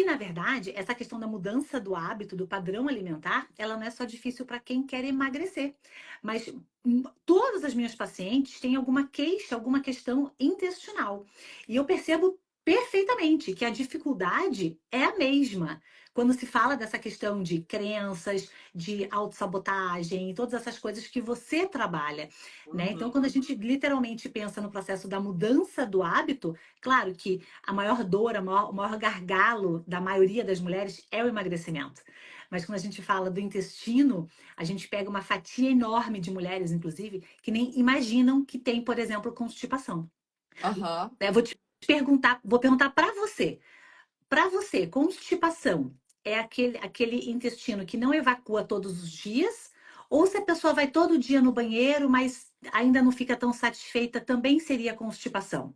na verdade, essa questão da mudança do hábito, do padrão alimentar, ela não é só difícil para quem quer emagrecer, mas todas as minhas pacientes têm alguma queixa, alguma questão intestinal. E eu percebo perfeitamente que a dificuldade é a mesma. Quando se fala dessa questão de crenças, de autossabotagem, todas essas coisas que você trabalha, né? Então, Uhum. quando a gente literalmente pensa no processo da mudança do hábito, claro que a maior dor, o maior gargalo da maioria das mulheres é o emagrecimento. Mas quando a gente fala do intestino, a gente pega uma fatia enorme de mulheres, inclusive, que nem imaginam que tem, por exemplo, constipação. Aham. Eu vou perguntar para você. Para você, constipação é aquele intestino que não evacua todos os dias? Ou se a pessoa vai todo dia no banheiro, mas ainda não fica tão satisfeita, também seria constipação?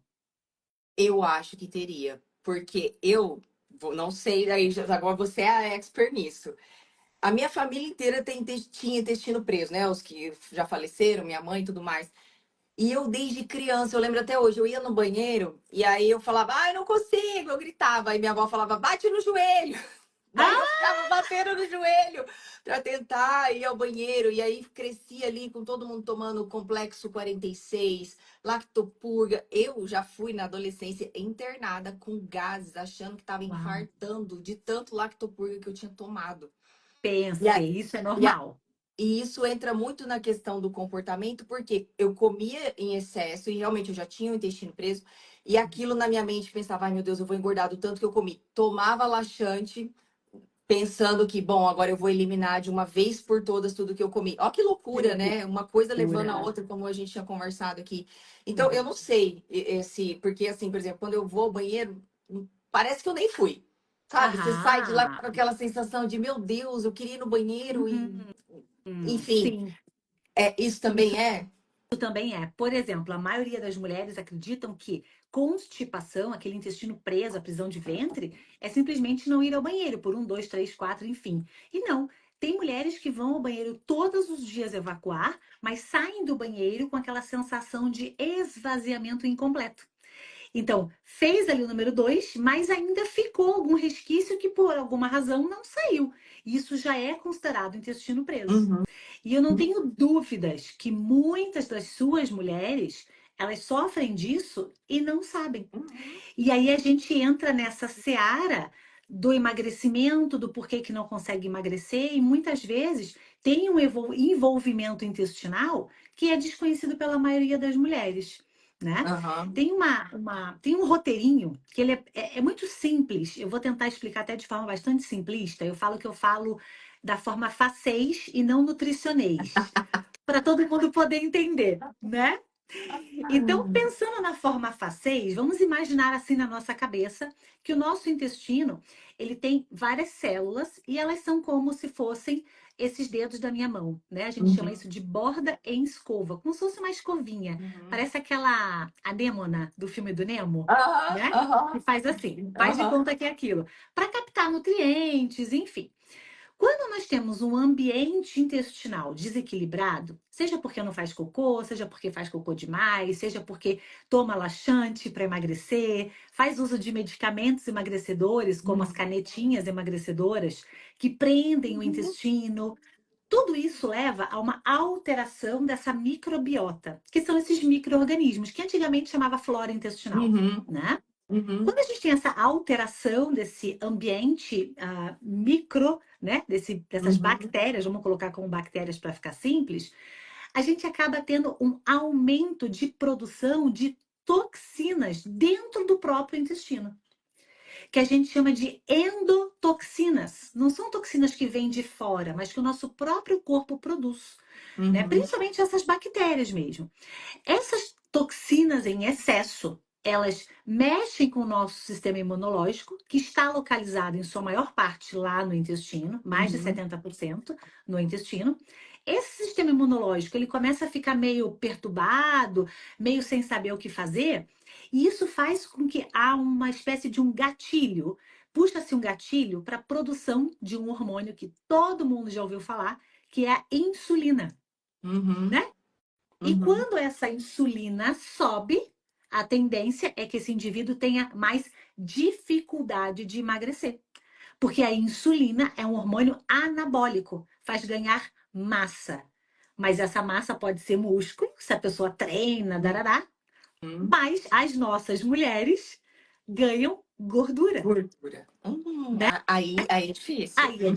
Eu acho que teria, porque eu não sei, aí agora você é a expert nisso. A minha família inteira tinha intestino preso, né? Os que já faleceram, minha mãe e tudo mais. E eu, desde criança, eu lembro até hoje, eu ia no banheiro e aí eu falava, ai, não consigo, eu gritava. Aí minha avó falava, bate no joelho. Daí eu Ah, ficava batendo no joelho para tentar ir ao banheiro. E aí cresci ali com todo mundo tomando complexo 46, lactopurga. Eu já fui na adolescência internada com gases, achando que estava uau. infartando de tanto lactopurga que eu tinha tomado. E, Pense, a- isso é e, a- normal. e isso entra muito na questão do comportamento, porque eu comia em excesso e realmente eu já tinha o intestino preso. E aquilo na minha mente pensava, ai meu Deus, eu vou engordar do tanto que eu comi. Tomava laxante pensando que, bom, agora eu vou eliminar de uma vez por todas tudo que eu comi. Ó, que Que loucura, né? Uma coisa levando a loucura. outra, como a gente tinha conversado aqui. Então, eu Uhum. não sei se, porque assim, por exemplo, quando eu vou ao banheiro, parece que eu nem fui. Sabe? Você sai de lá Aham. com aquela sensação de, meu Deus, eu queria ir no banheiro e, enfim, Sim, isso também isso é. também é. Por exemplo, a maioria das mulheres acreditam que constipação, aquele intestino preso, a prisão de ventre, é simplesmente não ir ao banheiro por um, dois, três, quatro, enfim. E não. Tem mulheres que vão ao banheiro todos os dias evacuar, mas saem do banheiro com aquela sensação de esvaziamento incompleto. Então, fez ali o número 2, mas ainda ficou algum resquício que por alguma razão não saiu. Isso já é considerado intestino preso. Uhum. E eu não tenho dúvidas que muitas das suas mulheres, elas sofrem disso e não sabem. Uhum. E aí a gente entra nessa seara do emagrecimento, do porquê que não consegue emagrecer, e muitas vezes tem um envolvimento intestinal que é desconhecido pela maioria das mulheres, né? Aham. Tem um roteirinho que ele é muito simples. Eu vou tentar explicar até de forma bastante simplista. Eu falo que eu falo da forma facês e não nutricionês, para todo mundo poder entender, né? Então, pensando na forma facês, vamos imaginar assim na nossa cabeça que o nosso intestino, ele tem várias células e elas são como se fossem esses dedos da minha mão, né? A gente chama Uhum. isso de borda em escova, como se fosse uma escovinha. Uhum. Parece aquela anêmona do filme do Nemo, Aham. né? Que Aham. faz assim, faz de Aham. conta que é aquilo, para captar nutrientes, enfim. Quando nós temos um ambiente intestinal desequilibrado, seja porque não faz cocô, seja porque faz cocô demais, seja porque toma laxante para emagrecer, faz uso de medicamentos emagrecedores, como as canetinhas emagrecedoras, que prendem o Uhum. intestino, tudo isso leva a uma alteração dessa microbiota, que são esses micro-organismos, que antigamente chamava flora intestinal, Uhum. né? Uhum. Quando a gente tem essa alteração desse ambiente micro, né, dessas Uhum. bactérias, vamos colocar como bactérias para ficar simples, a gente acaba tendo um aumento de produção de toxinas dentro do próprio intestino, que a gente chama de endotoxinas. Não são toxinas que vêm de fora, mas que o nosso próprio corpo produz, né? Uhum. Principalmente essas bactérias mesmo. Essas toxinas em excesso, elas mexem com o nosso sistema imunológico, que está localizado em sua maior parte lá no intestino, mais de Uhum. 70% no intestino. Esse sistema imunológico, ele começa a ficar meio perturbado, meio sem saber o que fazer, e isso faz com que há uma espécie de um gatilho. Puxa-se um gatilho para a produção de um hormônio que todo mundo já ouviu falar, que é a insulina, Uhum. né? E Uhum. quando essa insulina sobe, a tendência é que esse indivíduo tenha mais dificuldade de emagrecer. Porque a insulina é um hormônio anabólico, faz ganhar massa. Mas essa massa pode ser músculo, se a pessoa treina, darará. Hum, Mas as nossas mulheres ganham gordura, gordura. né? Aí é difícil. Aí é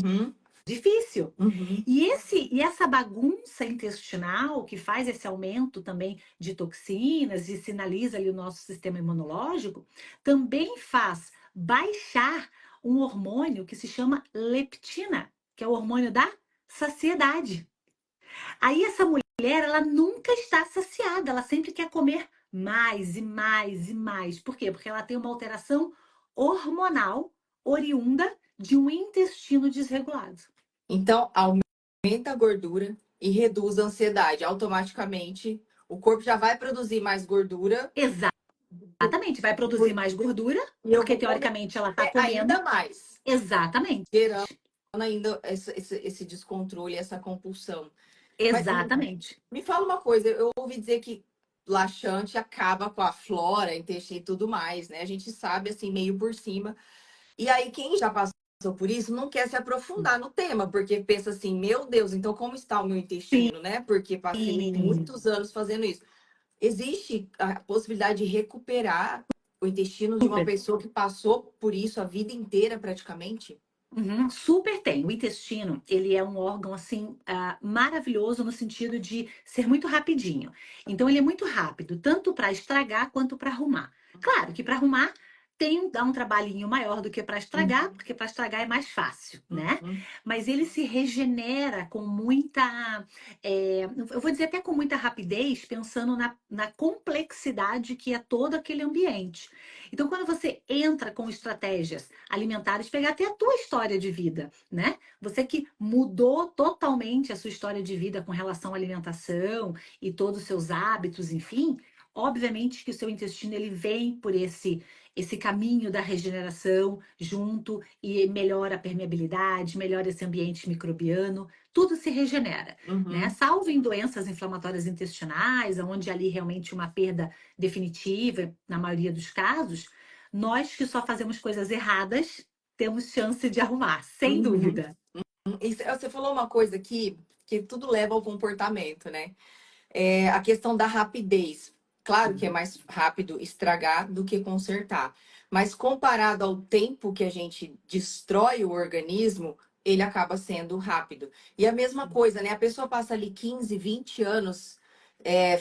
difícil. Uhum. E essa bagunça intestinal que faz esse aumento também de toxinas e sinaliza ali o nosso sistema imunológico, também faz baixar um hormônio que se chama leptina, que é o hormônio da saciedade. Aí essa mulher, ela nunca está saciada, ela sempre quer comer mais e mais e mais. Por quê? Porque ela tem uma alteração hormonal oriunda de um intestino desregulado. Então, aumenta a gordura e reduz a ansiedade. Automaticamente, o corpo já vai produzir mais gordura Exatamente, vai produzir por- mais gordura, e eu porque vou comer teoricamente ela está ainda comendo. mais, Exatamente, gerando ainda esse descontrole, essa compulsão. Mas exatamente. me fala uma coisa, eu ouvi dizer que laxante acaba com a flora, intestino e tudo mais, né? A gente sabe assim meio por cima. E aí quem já passou por isso não quer se aprofundar no tema, porque pensa assim, meu Deus, então como está o meu intestino, né? Porque passei Sim. muitos anos fazendo isso. Existe a possibilidade de recuperar o intestino de uma Super. pessoa que passou por isso a vida inteira praticamente? Uhum, super tem. O intestino, ele é um órgão assim maravilhoso no sentido de ser muito rapidinho. Então ele é muito rápido, tanto para estragar quanto para arrumar. Claro que para arrumar dá um trabalhinho maior do que para estragar, Uhum, porque para estragar é mais fácil, né? uhum, Mas ele se regenera com muita, eu vou dizer até com muita rapidez, pensando na complexidade que é todo aquele ambiente. Então, quando você entra com estratégias alimentares, pegar até a tua história de vida, né? Você que mudou totalmente a sua história de vida com relação à alimentação e todos os seus hábitos, enfim, obviamente que o seu intestino ele vem por esse caminho da regeneração junto e melhora a permeabilidade, melhora esse ambiente microbiano, tudo se regenera, né? uhum. Salvo em doenças inflamatórias intestinais, onde ali realmente uma perda definitiva, na maioria dos casos, nós que só fazemos coisas erradas temos chance de arrumar, sem Uhum. dúvida. E você falou uma coisa aqui que tudo leva ao comportamento, né? É a questão da rapidez. Claro que é mais rápido estragar do que consertar, mas comparado ao tempo que a gente destrói o organismo, ele acaba sendo rápido. E a mesma coisa, né? A pessoa passa ali 15, 20 anos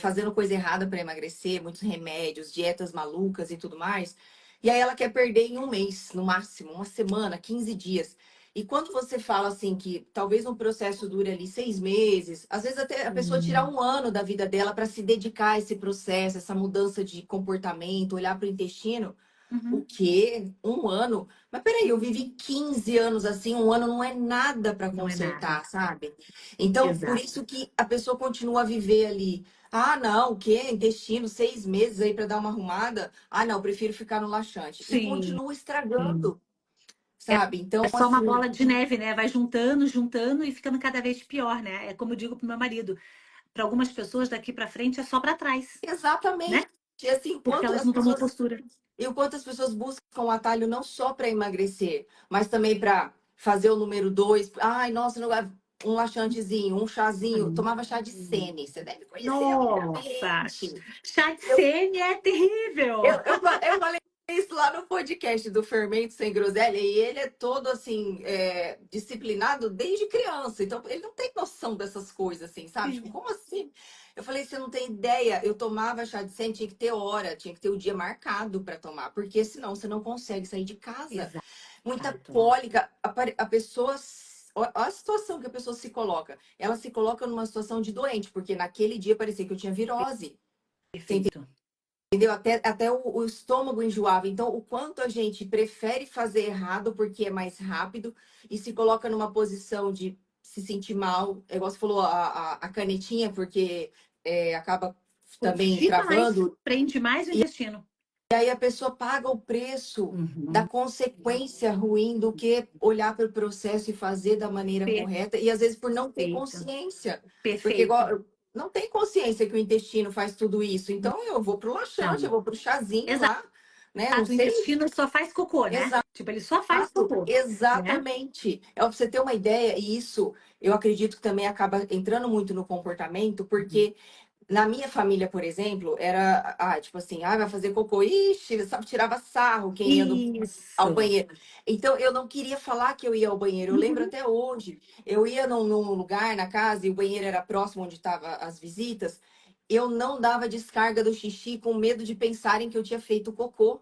fazendo coisa errada para emagrecer, muitos remédios, dietas malucas e tudo mais. E aí ela quer perder em um mês, no máximo, uma semana, 15 dias. E quando você fala assim que talvez um processo dure ali 6 meses, às vezes até a pessoa tirar Hum. um ano da vida dela para se dedicar a esse processo, essa mudança de comportamento, olhar para o intestino, o Uhum. quê? Um ano? Mas peraí, eu vivi 15 anos assim, um ano não é nada para Não é nada. consertar, sabe? Então, por Exato. isso que a pessoa continua a viver ali. Ah, não, o quê? Intestino, 6 meses aí para dar uma arrumada? Ah, não, eu prefiro ficar no laxante. E Sim. continua estragando, sabe? É Então, só uma assim, bola de neve, né? Vai juntando, juntando e ficando cada vez pior, né? É como eu digo pro meu marido, para algumas pessoas daqui para frente é só para trás, exatamente. né? E assim, Porque quanto elas as não tomam pessoas postura. e o quanto as pessoas buscam o atalho não só para emagrecer, mas também para fazer o número dois. Ai, nossa, um laxantezinho, um chazinho. Tomava chá de Hum. sene. Você deve conhecer, Nossa, obviamente. chá de Eu, sêmen é terrível. eu falei isso lá no podcast do Fermento Sem Groselha, e ele é todo assim, disciplinado desde criança. Então, ele não tem noção dessas coisas, assim, sabe? Tipo, Sim. como assim? Eu falei, você não tem ideia. Eu tomava chá de sene, tinha que ter hora, tinha que ter o dia marcado para tomar, porque senão você não consegue sair de casa. Muita Exato. cólica, a pessoa. Olha a situação que a pessoa se coloca. Ela se coloca numa situação de doente, porque naquele dia parecia que eu tinha virose. Perfeito. Entendeu? Até o estômago enjoava. Então, o quanto a gente prefere fazer errado porque é mais rápido e se coloca numa posição de se sentir mal, é igual você falou, a canetinha, porque acaba Putz, também demais. travando. Prende mais o intestino. E aí a pessoa paga o preço da Uhum. consequência ruim do que olhar para o processo e fazer da maneira correta. E às vezes por não ter Perfeito. consciência. Porque Perfeito. igual, não tem consciência que o intestino faz tudo isso. Então eu vou pro laxante, eu Não. vou pro chazinho Exato. lá. né? Não O sei. intestino só faz cocô, né? Tipo, ele só faz Exato, cocô, né? exatamente. É pra você ter uma ideia, e isso eu acredito que também acaba entrando muito no comportamento, Uhum. porque na minha família, por exemplo, era, tipo assim, vai fazer cocô. Ixi, só tirava sarro quem ia ao Isso. banheiro. Então, eu não queria falar que eu ia ao banheiro. Eu lembro Uhum. até hoje, eu ia num lugar na casa e o banheiro era próximo onde estavam as visitas. Eu não dava descarga do xixi com medo de pensarem que eu tinha feito cocô.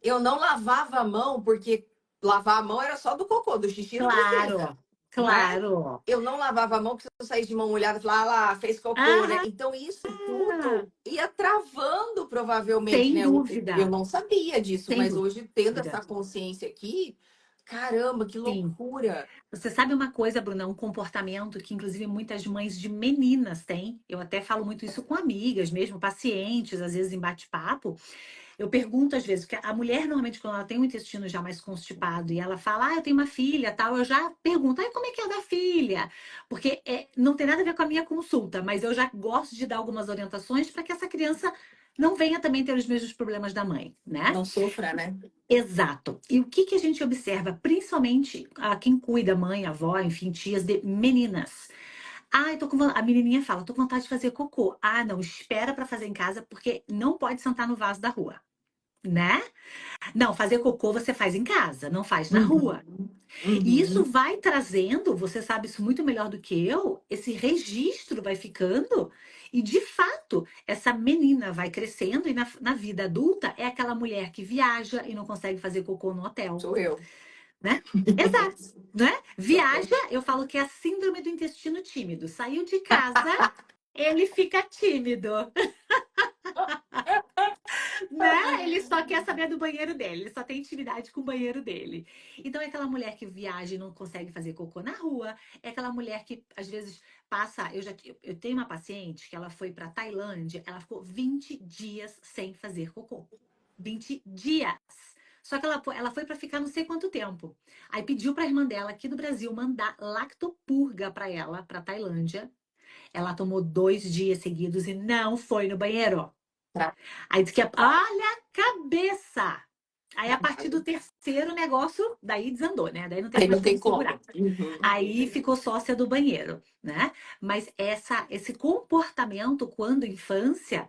Eu não lavava a mão, porque lavar a mão era só do cocô, do xixi não precisa, Claro, né? claro. Eu não lavava a mão, porque se eu saísse de mão molhada, falava, lá, fez cocô, né? Ah, Então, isso tudo ia travando, provavelmente, sem né? Eu dúvida, não sabia disso, sem mas hoje, tendo dúvida. essa consciência aqui, caramba, que Sim. loucura! Você sabe uma coisa, Bruna, um comportamento que inclusive muitas mães de meninas têm. Eu até falo muito isso com amigas, mesmo pacientes, às vezes em bate-papo. Eu pergunto às vezes, porque a mulher normalmente quando ela tem um intestino já mais constipado e ela fala, eu tenho uma filha, tal, eu já pergunto, como é que é o da filha? Porque não tem nada a ver com a minha consulta, mas eu já gosto de dar algumas orientações para que essa criança não venha também ter os mesmos problemas da mãe, né? Não sofra, né? Exato. E o que que a gente observa, principalmente a quem cuida, mãe, avó, enfim, tias de meninas. A menininha fala, tô com vontade de fazer cocô. Não, espera para fazer em casa porque não pode sentar no vaso da rua, né? Não, fazer cocô você faz em casa, não faz na rua. Uhum, E isso uhum. vai trazendo, você sabe isso muito melhor do que eu, esse registro vai ficando, e de fato, essa menina vai crescendo, e na vida adulta é aquela mulher que viaja e não consegue fazer cocô no hotel, Sou eu. né? Exato, né? Sou eu. Viaja, eu falo que é a síndrome do intestino tímido. Saiu de casa, ele fica tímido. Né? Ele só quer saber do banheiro dele, ele só tem intimidade com o banheiro dele. Então é aquela mulher que viaja e não consegue fazer cocô na rua, é aquela mulher que às vezes passa, eu tenho uma paciente que ela foi para Tailândia, ela ficou 20 dias sem fazer cocô. 20 dias. Só que ela foi para ficar não sei quanto tempo. Aí pediu para a irmã dela aqui do Brasil mandar lactopurga para ela, para Tailândia. Ela tomou 2 dias seguidos e não foi no banheiro. Aí diz que, olha a cabeça! Aí, a partir do terceiro o negócio, daí desandou, né? Daí não teve Aí mais não tem como como. segurar. Uhum. Aí ficou sócia do banheiro, né? Mas esse comportamento, quando infância,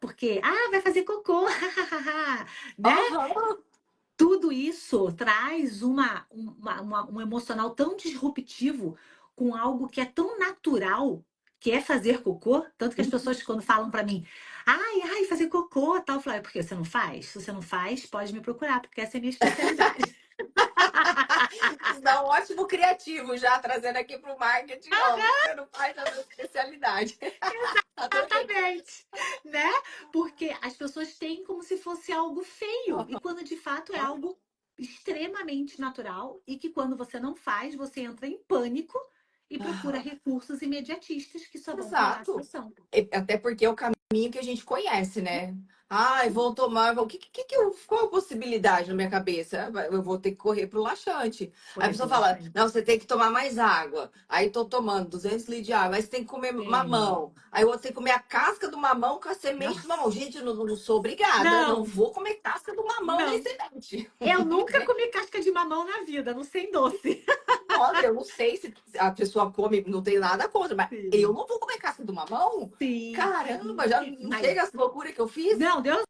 porque, vai fazer cocô, né? Aham. Tudo isso traz um emocional tão disruptivo com algo que é tão natural, que é fazer cocô. Tanto que as pessoas, quando falam para mim, fazer cocô, tal, eu falo, por que você não faz? Se você não faz, pode me procurar, porque essa é a minha especialidade. Isso dá um ótimo criativo já, trazendo aqui para o marketing. Ó, você não faz a sua especialidade. Adorei. Exatamente, né? Porque as pessoas têm como se fosse algo feio, e quando de fato é algo extremamente natural, e que quando você não faz, você entra em pânico e procura Aham. recursos imediatistas que só vão piorar a Exato. situação. Até porque é o caminho que a gente conhece, né? Vou tomar. Qual a possibilidade na minha cabeça? Eu vou ter que correr pro laxante. Aí a Correr pessoa pelo fala: laxante. não, você tem que tomar mais água. Aí tô tomando 200 litros de água. Aí você tem que comer Sim. mamão. Aí o outro tem que comer a casca do mamão com a semente do mamão. Nossa. Gente, eu não sou obrigada. Não Não, vou comer casca do mamão nem não. semente. Eu nunca comi casca de mamão na vida, não sei doce. Nossa, eu não sei se a pessoa come, não tem nada contra, mas eu Sim, não vou comer casca do mamão? sim. Caramba, já não chega Mas essa loucura que eu fiz? não, Deus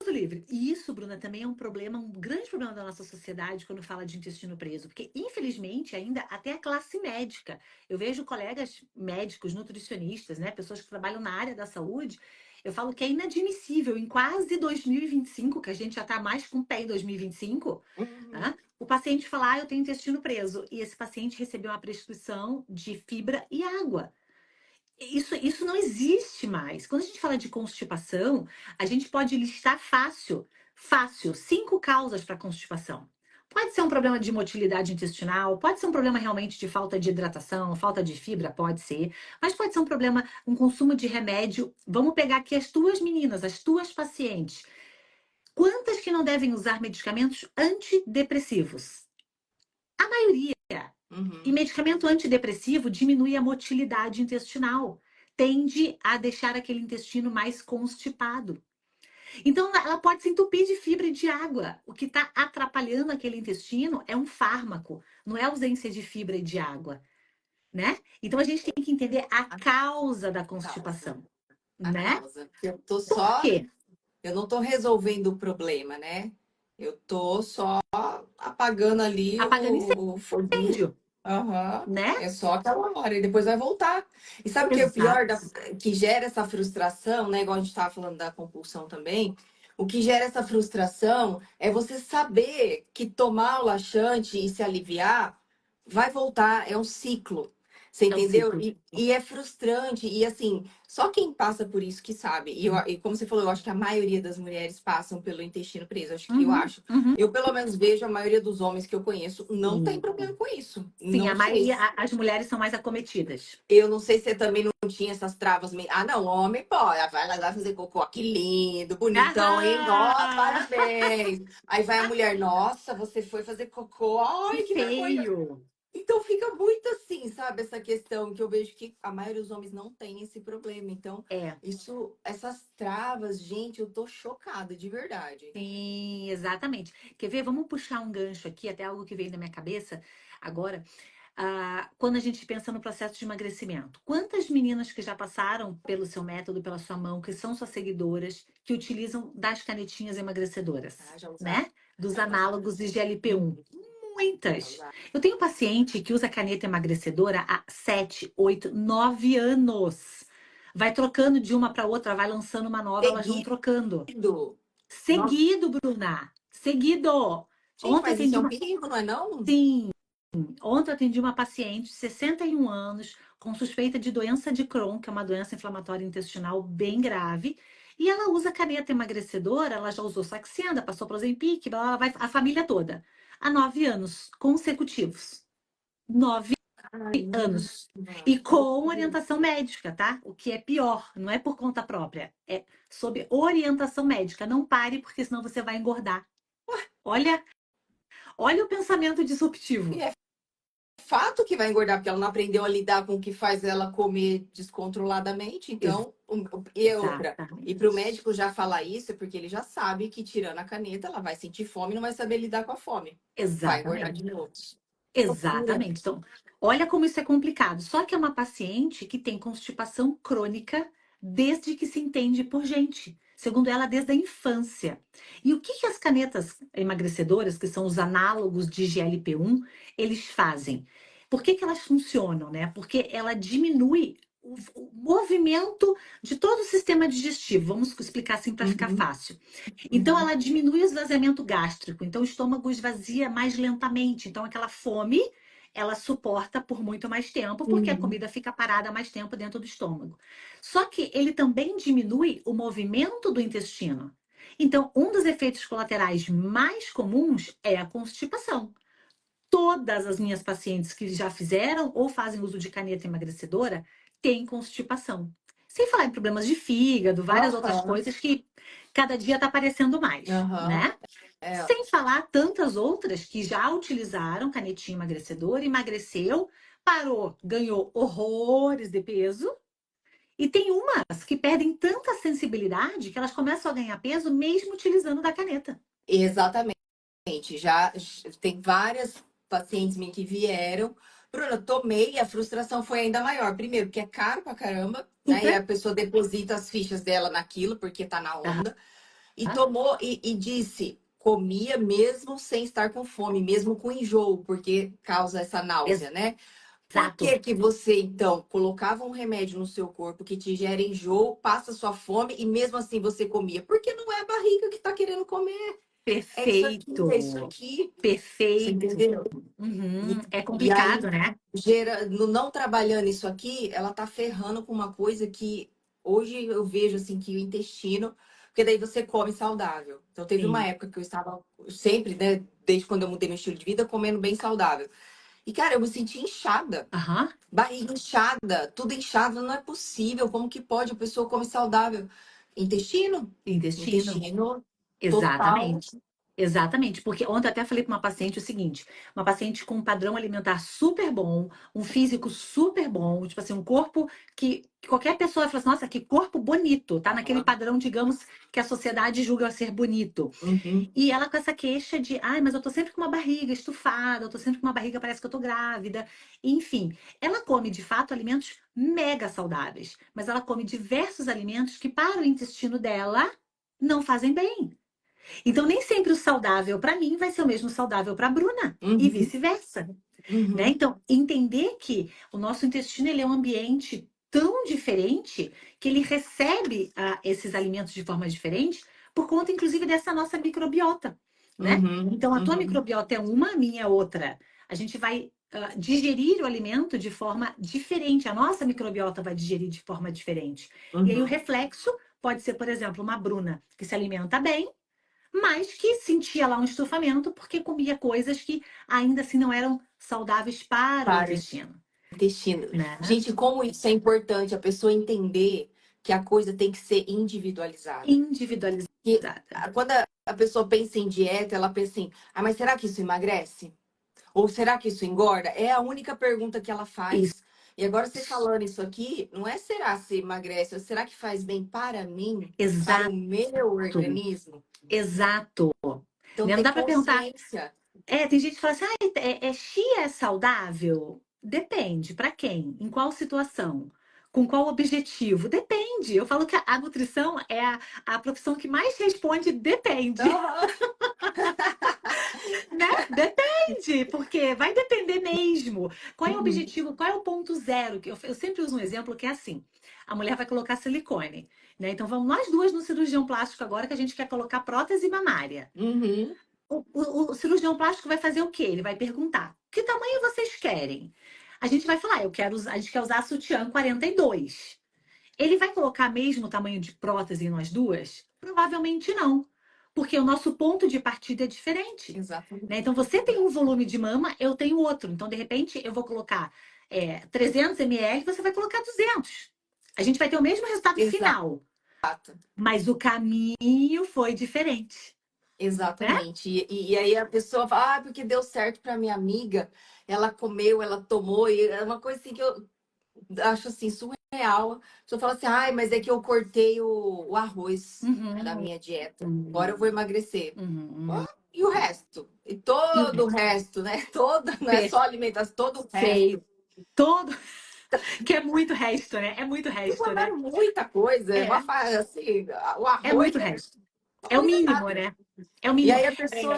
livre. E isso, Bruna, também é um problema, um grande problema da nossa sociedade quando fala de intestino preso, porque infelizmente ainda até a classe médica, eu vejo colegas médicos, nutricionistas, né, pessoas que trabalham na área da saúde, eu falo que é inadmissível em quase 2025, que a gente já está mais com o pé em 2025, Uhum. né, o paciente falar, eu tenho intestino preso, e esse paciente recebeu uma prescrição de fibra e água. Isso não existe mais. Quando a gente fala de constipação, a gente pode listar fácil, 5 causas para constipação. Pode ser um problema de motilidade intestinal, pode ser um problema realmente de falta de hidratação, falta de fibra, pode ser, mas pode ser um problema, um consumo de remédio. Vamos pegar aqui as tuas meninas, as tuas pacientes. Quantas que não devem usar medicamentos antidepressivos? A maioria. E Uhum. medicamento antidepressivo diminui a motilidade intestinal, tende a deixar aquele intestino mais constipado. Então, ela pode se entupir de fibra e de água. O que está atrapalhando aquele intestino é um fármaco, não é ausência de fibra e de água, né? Então, a gente tem que entender a A causa da causa. constipação, A né? causa. Eu tô Por só. quê? Eu não tô resolvendo o problema, né? Eu tô só apagando ali Apagando o foguinho. incêndio, Aham. né? É só aquela hora e depois vai voltar. E sabe o que é o pior Exato. que gera essa frustração, né? Igual a gente estava falando da compulsão também. O que gera essa frustração é você saber que tomar o laxante e se aliviar vai voltar, é um ciclo. Você É um entendeu? ciclo. E é frustrante. E assim, só quem passa por isso que sabe. E como você falou, eu acho que a maioria das mulheres passam pelo intestino preso. Eu Uhum, acho. uhum. Eu, pelo menos, vejo a maioria dos homens que eu conheço não tem Sim, problema com isso. sim, Não a sei. maioria, as mulheres são mais acometidas. Eu não sei se você também não tinha essas travas. Ah, não, homem, pô, vai lá fazer cocô. Ah, que lindo, bonitão, hein? Ó, Ah, parabéns. Aí vai a mulher, nossa, você foi fazer cocô. que Ai, que vergonha. feio. Então fica muito assim, sabe? Essa questão que eu vejo que a maioria dos homens não tem esse problema. Então, É, essas travas, gente, eu tô chocada, de verdade. sim, exatamente. Quer ver? Vamos puxar um gancho aqui, até algo que veio na minha cabeça agora. Quando a gente pensa no processo de emagrecimento, quantas meninas que já passaram pelo seu método, pela sua mão, que são suas seguidoras, que utilizam das canetinhas emagrecedoras, Ah, já usaram. né? Dos Já usaram. análogos de GLP-1. Uhum, já Muitas. usaram. Eu tenho paciente que usa caneta emagrecedora há 7, 8, 9 anos. Vai trocando de uma para outra, vai lançando uma nova, elas vão trocando. Seguido. Nossa, Seguido, Bruna. Seguido. gente, Ontem mas isso atendi é um uma. perigo, não é não? Sim, ontem eu atendi uma paciente, 61 anos, com suspeita de doença de Crohn, que é uma doença inflamatória intestinal bem grave. E ela usa caneta emagrecedora, ela já usou Saxenda, passou para Ozempic, blá, blá, blá, vai a família toda. Há 9 anos consecutivos. 9 Caramba, anos. E que com loucura. orientação médica, tá? O que é pior, não é por conta própria, é sob orientação médica. Não pare, porque senão você vai engordar. Olha, olha o pensamento E disruptivo. é fato que vai engordar, porque ela não aprendeu a lidar com o que faz ela comer descontroladamente. Então, e é outra. E para o Exatamente. médico já falar isso, é porque ele já sabe que tirando a caneta, ela vai sentir fome e não vai saber lidar com a fome. Vai engordar Exatamente. de novo. Loucura. Exatamente. Então, olha como isso é complicado. Só que é uma paciente que tem constipação crônica desde que se entende por gente. Segundo ela, desde a infância. E o que que as canetas emagrecedoras, que são os análogos de GLP-1, eles fazem? Por que que elas funcionam, né? Porque ela diminui o movimento de todo o sistema digestivo. Vamos explicar assim para ficar Uhum, fácil. Então, uhum, ela diminui o esvaziamento gástrico. Então, o estômago esvazia mais lentamente. Então, aquela fome, ela suporta por muito mais tempo, porque a uhum, comida fica parada mais tempo dentro do estômago. Só que ele também diminui o movimento do intestino. Então, um dos efeitos colaterais mais comuns é a constipação. Todas as minhas pacientes que já fizeram ou fazem uso de caneta emagrecedora têm constipação. Sem falar em problemas de fígado, várias outras aham, coisas que cada dia está aparecendo mais, aham. né? É, Sem falar tantas outras que já utilizaram canetinha emagrecedora, emagreceu, parou, ganhou horrores de peso. E tem umas que perdem tanta sensibilidade que elas começam a ganhar peso mesmo utilizando da caneta. exatamente. Já tem várias pacientes minhas que vieram. Bruna, eu tomei e a frustração foi ainda maior. Primeiro, porque é caro pra caramba, né? E Super. a pessoa deposita as fichas dela naquilo, porque tá na onda. E tomou e disse, comia mesmo sem estar com fome, mesmo com enjoo, porque causa essa náusea, né? Por Exato. que que você, então, colocava um remédio no seu corpo que te gera enjoo, passa sua fome e mesmo assim você comia? Porque não é a barriga que tá querendo comer. É isso aqui, é isso Perfeito. aqui. Você Perfeito. entendeu? Uhum. E, É e complicado, aí, né? no não trabalhando isso aqui, ela tá ferrando com uma coisa que hoje eu vejo assim que o intestino, porque daí você come saudável. Então teve uma Sim. época que eu estava sempre, né, desde quando eu mudei meu estilo de vida, comendo bem saudável. E cara, eu me senti inchada, Aham. barriga inchada, tudo inchado, não é possível, como que pode a pessoa come saudável? Intestino? Intestino. Intestino total Exatamente. Exatamente, porque ontem eu até falei para uma paciente o seguinte: uma paciente com um padrão alimentar super bom, um físico super bom, tipo assim, um corpo que qualquer pessoa fala assim, nossa, que corpo bonito, tá naquele Aham. padrão, digamos, que a sociedade julga ser bonito. Uhum. E ela com essa queixa de, ai, mas eu tô sempre com uma barriga estufada, eu tô sempre com uma barriga, parece que eu tô grávida. Enfim, ela come de fato alimentos mega saudáveis, mas ela come diversos alimentos que para o intestino dela não fazem bem. Então, nem sempre o saudável para mim vai ser o mesmo saudável para a Bruna e Uhum. vice-versa, né? Uhum. Então, entender que o nosso intestino ele é um ambiente tão diferente que ele recebe esses alimentos de forma diferente por conta, inclusive, dessa nossa microbiota, né? Uhum. Então, a tua Uhum. microbiota é uma, a minha é outra. A gente vai digerir o alimento de forma diferente. A nossa microbiota vai digerir de forma diferente. E aí o Uhum. reflexo pode ser, por exemplo, uma Bruna que se alimenta bem mas que sentia lá um estufamento porque comia coisas que ainda assim não eram saudáveis para o Para o intestino, intestino. né? Gente, como isso é importante, a pessoa entender que a coisa tem que ser individualizada. Que Individualizada. quando a pessoa pensa em dieta, ela pensa assim, ah, mas será que isso emagrece? Ou será que isso engorda? É a única pergunta que ela Isso. faz. E agora você falando isso aqui, não é será se emagrece, ou será que faz bem para mim, para o Exato, meu organismo? exato. Então Né? Não ter dá para perguntar. consciência. Tem gente que fala assim, ah, chia é saudável? Depende. Para quem? Em qual situação? Com qual objetivo? Depende. Eu falo que a nutrição é a profissão que mais responde depende. Aham. Né? Depende, porque vai depender mesmo. Qual é o Uhum. objetivo? Qual é o ponto zero? Que eu sempre uso um exemplo que é assim: a mulher vai colocar silicone, né? Então vamos nós duas no cirurgião plástico agora que a gente quer colocar prótese mamária. Uhum. O cirurgião plástico vai fazer o quê? Ele vai perguntar: que tamanho vocês querem? A gente vai falar: a gente quer usar sutiã 42. Ele vai colocar mesmo o tamanho de prótese em nós duas? Provavelmente não, porque o nosso ponto de partida é diferente. Né? Exatamente. Então, você tem um volume de mama, eu tenho outro. Então, de repente, eu vou colocar 300 ml, você vai colocar 200. A gente vai ter o mesmo resultado Exato. final, mas o caminho foi diferente, né? Exatamente. E aí a pessoa fala, ah, porque deu certo para minha amiga, ela comeu, ela tomou, e é uma coisa assim que eu acho assim surreal. A pessoa fala assim, ai, mas é que eu cortei o arroz da Uhum, minha dieta. Agora eu vou uhum, emagrecer. uhum. E o resto? E E o todo o resto? resto, né? Todo, não é só alimentação, todo o resto. Perfeito. Todo, que é muito resto, né? É muito E resto, né? comer muita coisa, é uma É, assim, o é arroz muito é resto. É o quase mínimo, nada. né? É o E mínimo. aí a pessoa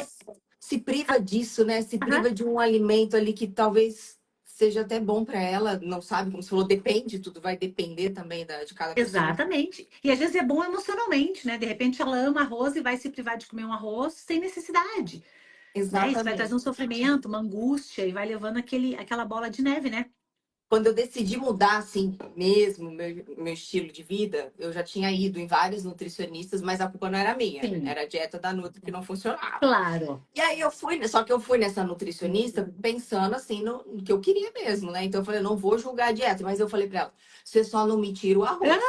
se priva disso, né? Se Aham, priva de um alimento ali que talvez seja até bom para ela, não sabe, como você falou, depende, tudo vai depender também de cada pessoa. exatamente. E às vezes é bom emocionalmente, né? De repente ela ama arroz e vai se privar de comer um arroz sem necessidade, né? Isso vai trazer um Exatamente. sofrimento, uma angústia e vai levando aquela bola de neve, né? Quando eu decidi mudar, assim, mesmo, meu estilo de vida, eu já tinha ido em vários nutricionistas, mas a culpa não era minha, Sim, era a dieta da Nutri que não funcionava. claro. E aí eu fui, só que eu fui nessa nutricionista pensando assim no que eu queria mesmo, né? Então eu falei, não vou julgar a dieta, mas eu falei pra ela, você só não me tira o Ah, arroz.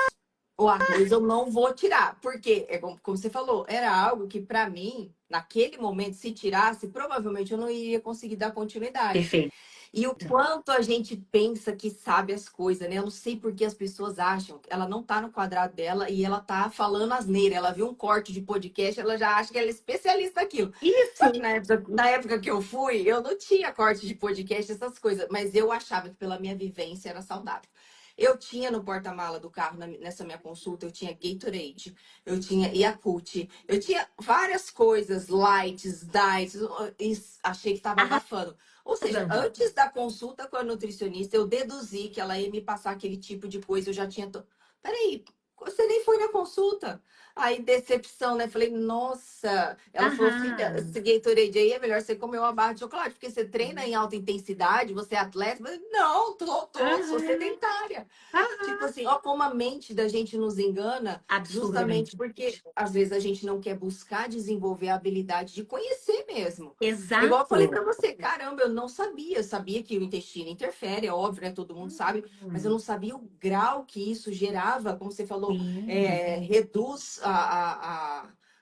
O arroz eu não vou tirar, porque é como você falou, era algo que pra mim, naquele momento, se tirasse, provavelmente eu não iria conseguir dar continuidade. perfeito. E o quanto a gente pensa que sabe as coisas, né? Eu não sei por que as pessoas acham que ela não tá no quadrado dela e ela tá falando asneira. Ela viu um corte de podcast, ela já acha que ela é especialista naquilo. Só que Isso. na época que eu fui, eu não tinha corte de podcast, essas coisas, mas eu achava que pela minha vivência era saudável. Eu tinha no porta-mala do carro, nessa minha consulta, eu tinha Gatorade, eu tinha Yakult, eu tinha várias coisas, lights, diets, e achei que estava abafando. Ou seja, Arrasando. antes da consulta com a nutricionista, eu deduzi que ela ia me passar aquele tipo de coisa. Eu já tinha. Peraí, você nem foi na consulta. Aí, decepção, né? Falei, nossa. Ela falou, filha, Aham. esse Gatorade aí é melhor você comer uma barra de chocolate, porque você treina em alta intensidade, você é atleta. Eu falei, não, sou Aham. sedentária. Tipo Aham. assim, ó, como a mente da gente nos engana, justamente Absurdamente. porque às vezes a gente não quer buscar desenvolver a habilidade de conhecer mesmo. Igual eu falei Exato. pra você, caramba, eu não sabia. Eu sabia que o intestino interfere, é óbvio, né? Todo mundo sabe, mas eu não sabia o grau que isso gerava, como você falou, Sim. reduz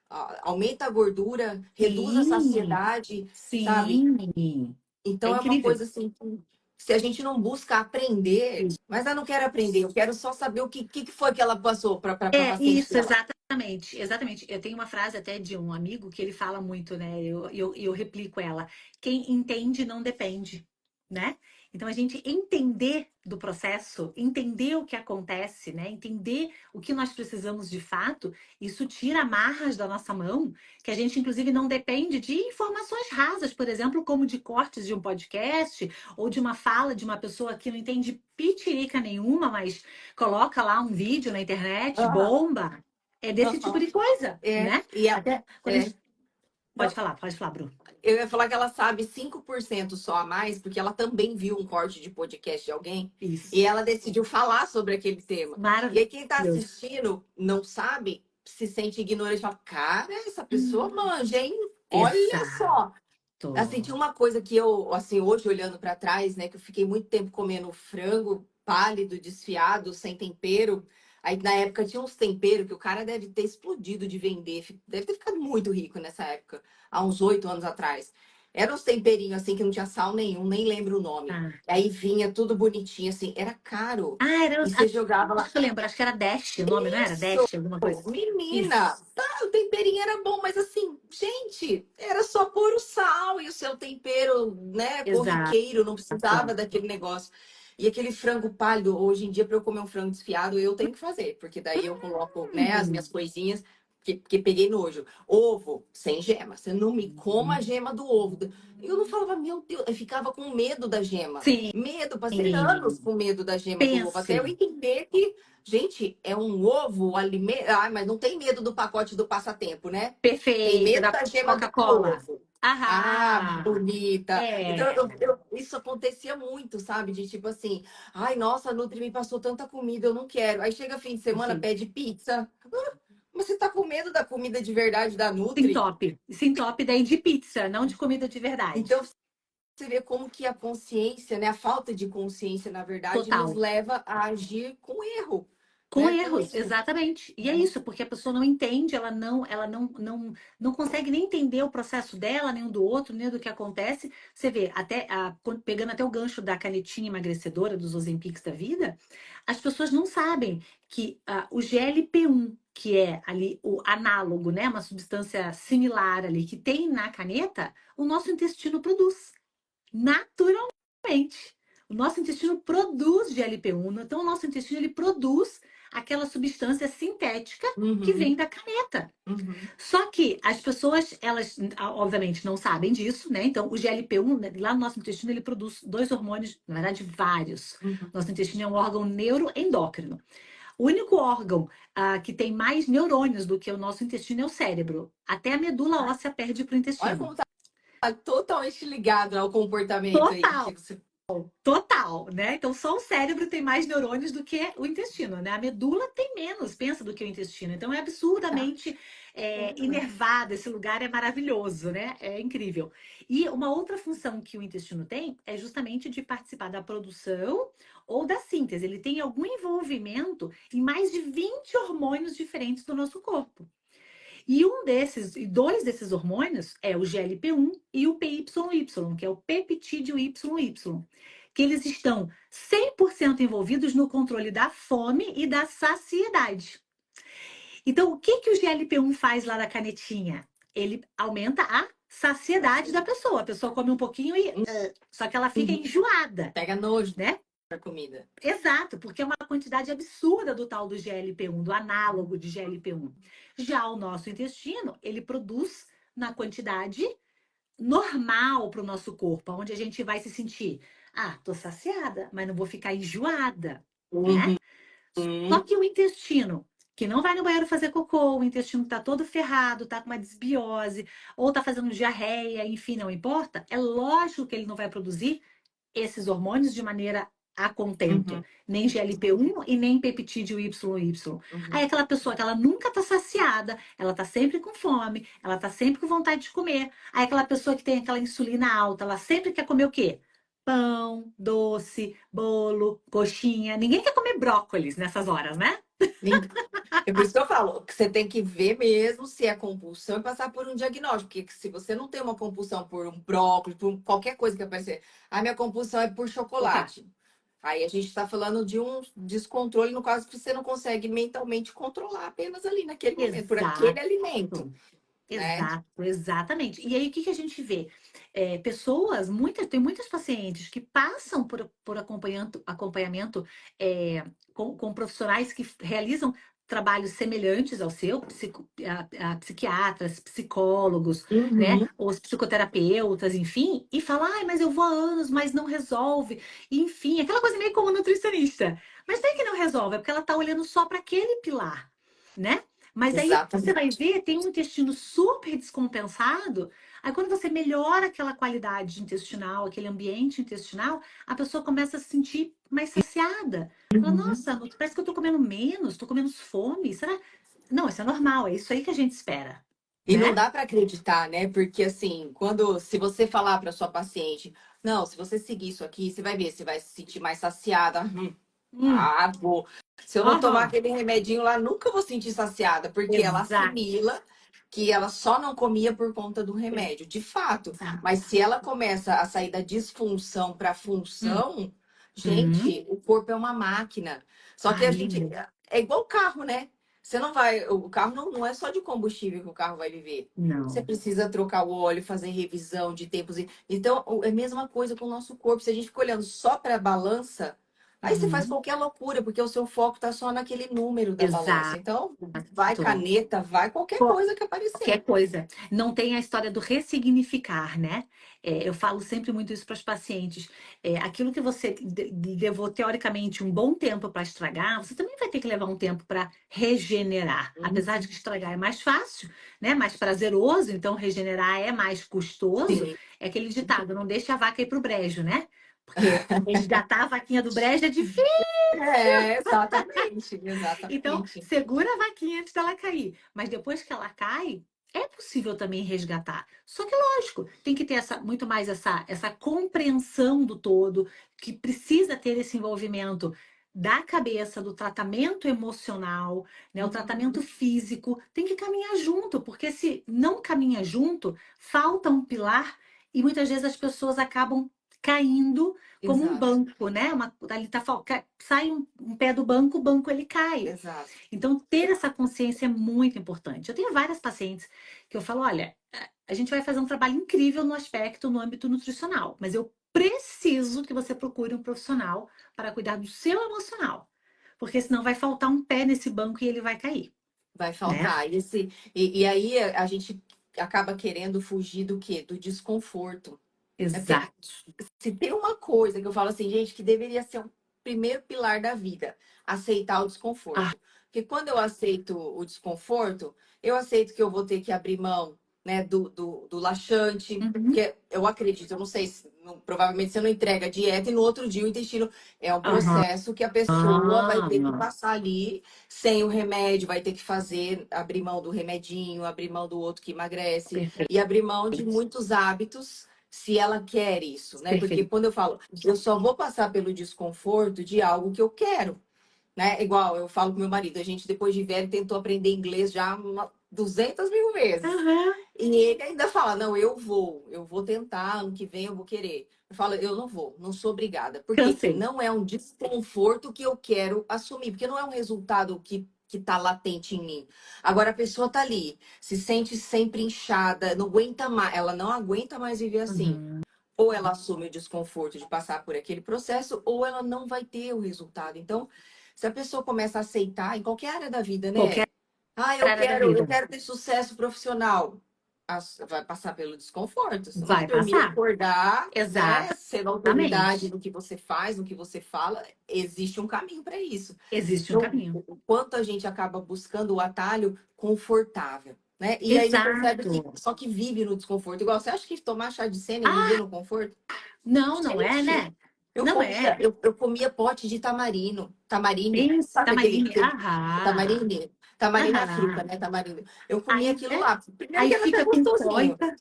aumenta a gordura, reduz a Sim, saciedade, sabe? sim. É Então é uma incrível. coisa assim que se a gente não busca aprender, mas eu não quero aprender, eu quero só saber que foi que ela passou para a É, paciente isso, dela. exatamente, exatamente. Eu tenho uma frase até de um amigo que ele fala muito, né? Eu replico ela. Quem entende não depende, né? Então, a gente entender do processo, entender o que acontece, né? Entender o que nós precisamos de fato, isso tira amarras da nossa mão, que a gente, inclusive, não depende de informações rasas, por exemplo, como de cortes de um podcast, ou de uma fala de uma pessoa que não entende pitirica nenhuma, mas coloca lá um vídeo na internet, Aham, bomba. É desse tipo aham. de coisa, É, né? e Até quando a é, gente... não, Pode falar, Bru. eu ia falar que ela sabe 5% só a mais, porque ela também viu um corte de podcast de alguém e Isso. ela decidiu falar sobre aquele tema. E aí, quem está Maravilhoso. assistindo não sabe, se sente ignorante, fala: Cara, essa pessoa manja, hein? Olha Exato. só. Assim, tinha uma coisa que eu, assim, hoje olhando para trás, né, que eu fiquei muito tempo comendo frango pálido, desfiado, sem tempero. Aí na época tinha uns temperos que o cara deve ter explodido de vender, deve ter ficado muito rico nessa época, há uns 8 anos atrás. Eram uns temperinhos assim que não tinha sal nenhum, nem lembro o nome. Tá. Aí vinha tudo bonitinho, assim, era caro. Ah, era. E você jogava lá. Acho que eu lembro, acho que era Dash o nome, não era? Isso! Dash, alguma coisa. Menina, Isso. tá, o temperinho era bom, mas assim, gente, era só pôr o sal e o seu tempero, né, Exato. corriqueiro, não precisava daquele negócio. E aquele frango pálido, hoje em dia, para eu comer um frango desfiado, eu tenho que fazer, porque daí eu coloco, né, as minhas Hum. coisinhas, que peguei nojo. Ovo, sem gema, você não me coma a gema do ovo. Eu não falava, meu Deus, eu ficava com medo da gema. Sim. Medo, passei anos com medo da gema do ovo, até eu Pense. entender que gente, é um ovo, o alimento. Ai, mas não tem medo do pacote do passatempo, né? Tem Perfeito, medo da da gema do Coca-Cola. ovo. Ah, Aham. bonita. Então, É. isso acontecia muito, sabe? De tipo assim, ai, nossa, a Nutri me passou tanta comida, eu não quero. Aí chega fim de semana, Perfeito. pede pizza. Mas você tá com medo da comida de verdade da Nutri? Sintope. Sintope daí de pizza, não de comida de Então, verdade. você vê como que a consciência, né? A falta de consciência, na verdade, nos Total. leva a agir com erro, Com né? Com erros, isso. exatamente. E é isso, porque a pessoa não entende, ela não consegue nem entender o processo dela, nem o do outro, nem do que acontece. Você vê, até pegando até o gancho da canetinha emagrecedora dos Ozempics da vida, as pessoas não sabem que o GLP-1, que é ali o análogo, né, uma substância similar ali que tem na caneta, o nosso intestino produz naturalmente. O nosso intestino produz GLP-1, então o nosso intestino ele produz aquela substância sintética que vem Uhum, da caneta. uhum. Só que as pessoas, elas obviamente não sabem disso, né? Então o GLP-1, né, lá no nosso intestino, ele produz dois hormônios, na verdade vários. Uhum. Nosso intestino é um órgão neuroendócrino. O único órgão que tem mais neurônios do que o nosso intestino é o cérebro. Até a medula óssea perde para o Olha intestino. como tá totalmente ligado ao comportamento aí. Total. Que você... Total, né? Então, só o cérebro tem mais neurônios do que o intestino, né? A medula tem menos, pensa, do que o intestino. Então, é Tá. absurdamente inervado. Esse lugar é maravilhoso, né? É incrível. E uma outra função que o intestino tem é justamente de participar da produção ou da síntese. Ele tem algum envolvimento em mais de 20 hormônios diferentes do nosso corpo. E dois desses hormônios é o GLP-1 e o PYY, que é o peptídeo YY, que eles estão 100% envolvidos no controle da fome e da saciedade. Então, o que que o GLP-1 faz lá na canetinha? Ele aumenta a saciedade da pessoa. A pessoa come um pouquinho e só que ela fica Uhum. enjoada, Pega nojo né? da comida. Exato, porque é uma quantidade absurda do tal do GLP-1, do análogo de GLP-1. Já o nosso intestino, ele produz na quantidade normal para o nosso corpo, onde a gente vai se sentir, tô saciada, mas não vou ficar enjoada, né? Uhum. Só que o intestino, que não vai no banheiro fazer cocô, o intestino tá todo ferrado, tá com uma desbiose, ou tá fazendo diarreia, enfim, não importa, é lógico que ele não vai produzir esses hormônios de maneira a contento, Uhum. nem GLP-1 e nem peptídeo YY. Aí Uhum. aquela pessoa que ela nunca tá saciada, ela tá sempre com fome, ela tá sempre com vontade de comer. Aí aquela pessoa que tem aquela insulina alta, ela sempre quer comer o quê? Pão, doce, bolo, coxinha. Ninguém quer comer brócolis nessas horas, né? Ninguém- É por isso que eu falo que você tem que ver mesmo se é compulsão e passar por um diagnóstico. Porque se você não tem uma compulsão por um brócolis, por qualquer coisa que aparecer, a minha compulsão é por Qualquer. chocolate. Aí a gente está falando de um descontrole, no caso que você não consegue mentalmente controlar apenas ali naquele momento, por aquele Exato. alimento, né? Exato, exatamente. E aí, o que que a gente vê? Pessoas, tem muitas pacientes que passam por acompanhamento com profissionais que realizam trabalhos semelhantes ao seu, psiquiatras, psicólogos, né? Uhum. Os psicoterapeutas, enfim, e falam, ai, mas eu vou há anos, mas não resolve. Enfim, aquela coisa meio como nutricionista. Mas não é que não resolve, é porque ela está olhando só para aquele pilar, né? Mas aí você vai Exatamente. ver, tem um intestino super descompensado. Aí quando você melhora aquela qualidade intestinal, aquele ambiente intestinal, a pessoa começa a se sentir mais saciada. Fala, Uhum. nossa, parece que eu tô comendo menos, tô com menos fome. Será? Não, isso é normal, é isso aí que a gente espera, E não né? dá para acreditar, né? Porque assim, se você falar para sua paciente, não, se você seguir isso aqui, você vai ver, você vai se sentir mais saciada. Hum, Vou. Se eu não tomar aham, aquele remedinho lá, nunca vou sentir saciada, porque ela exato. assimila que ela só não comia por conta do remédio, de fato. Mas Exato. se ela começa a sair da disfunção para Hum, função, hum. gente, o corpo é uma máquina. Só que Ai, a gente lindo. é igual o carro, né? Você não vai, o carro não é só de combustível que o carro vai viver. Você Não. precisa trocar o óleo, fazer revisão de tempos. Então, é a mesma coisa com o nosso corpo. Se a gente fica olhando só para a balança, aí você faz Uhum. qualquer loucura, porque o seu foco tá só naquele número da balança. Exato. Então, vai caneta, vai qualquer coisa que aparecer. Qualquer coisa. Não tem a história do ressignificar, né? Eu falo sempre muito isso para os pacientes. Aquilo que você levou, teoricamente, um bom tempo para estragar, você também vai ter que levar um tempo para regenerar. Apesar de que estragar é mais fácil, né? Mais prazeroso, então regenerar é mais custoso. Sim. É aquele ditado, não deixe a vaca ir para o brejo, né? Porque resgatar a vaquinha do brejo é difícil. É, exatamente, Então, exatamente. segura a vaquinha antes dela cair. Mas depois que ela cai, é possível também resgatar. Só que, lógico, tem que ter muito mais essa compreensão do todo, que precisa ter esse envolvimento da cabeça, do tratamento emocional, né? O tratamento Uhum. físico, tem que caminhar junto, porque se não caminha junto, falta um pilar e muitas vezes as pessoas acabam caindo como um Exato, banco, né? Ali sai um pé do banco, o banco ele cai. exato. Então, ter essa consciência é muito importante. Eu tenho várias pacientes que eu falo, olha, a gente vai fazer um trabalho incrível no âmbito nutricional, mas eu preciso que você procure um profissional para cuidar do seu emocional, porque senão vai faltar um pé nesse banco e ele vai cair, Vai né? faltar. E aí a gente acaba querendo fugir do quê? Do desconforto. É porque Exato. se tem uma coisa que eu falo assim, gente, que deveria ser um primeiro pilar da vida, aceitar o Ah, desconforto. Porque quando eu aceito o desconforto, eu aceito que eu vou ter que abrir mão, né, do laxante, uhum, porque eu acredito, eu não sei, provavelmente você não entrega a dieta e no outro dia o intestino é um aham, processo que a pessoa vai ter que ah, passar ali sem o remédio, vai ter que fazer, abrir mão do remedinho, abrir mão do outro que emagrece perfeito, e abrir mão de muitos hábitos se ela quer isso, né? Porque perfeito. quando eu falo, eu só vou passar pelo desconforto de algo que eu quero, né? Igual eu falo com meu marido, a gente depois de velho tentou aprender inglês já 200 mil vezes. Aham, E ele ainda fala, não, eu vou tentar, ano que vem eu vou querer. Eu falo, eu não vou, não sou obrigada. Por quê? Porque cansei. não é um desconforto que eu quero assumir, porque não é um resultado que tá latente em mim. Agora a pessoa tá ali, se sente sempre inchada, não aguenta mais, ela não aguenta mais viver assim. Uhum. Ou ela assume o desconforto de passar por aquele processo, ou ela não vai ter o resultado. Então, se a pessoa começa a aceitar em qualquer área da vida, Qualquer né? Ah, eu área da quero, eu vida. quero ter sucesso profissional. Vai passar pelo desconforto. Você vai Vai dormir, passar. acordar, né? Sendo autoridade Exatamente. no que você faz, no que você fala. Existe um caminho para isso. Existe um Então, caminho. o quanto a gente acaba buscando o atalho confortável, né? E aí não percebe que Exato. só que vive no desconforto. Igual, você acha que tomar chá de sêmen é viver Ah, no conforto? não, não é, Gente, né? eu Não comia, é. eu comia pote de tamarino, tamarine, Isso, sabe tamarine. Aham. tamarine? Tamarina é fruta, Aham. né, tamarino. Eu comia Aí, aquilo lá. Primeiro aí que era até fica com gostosinho. cólica.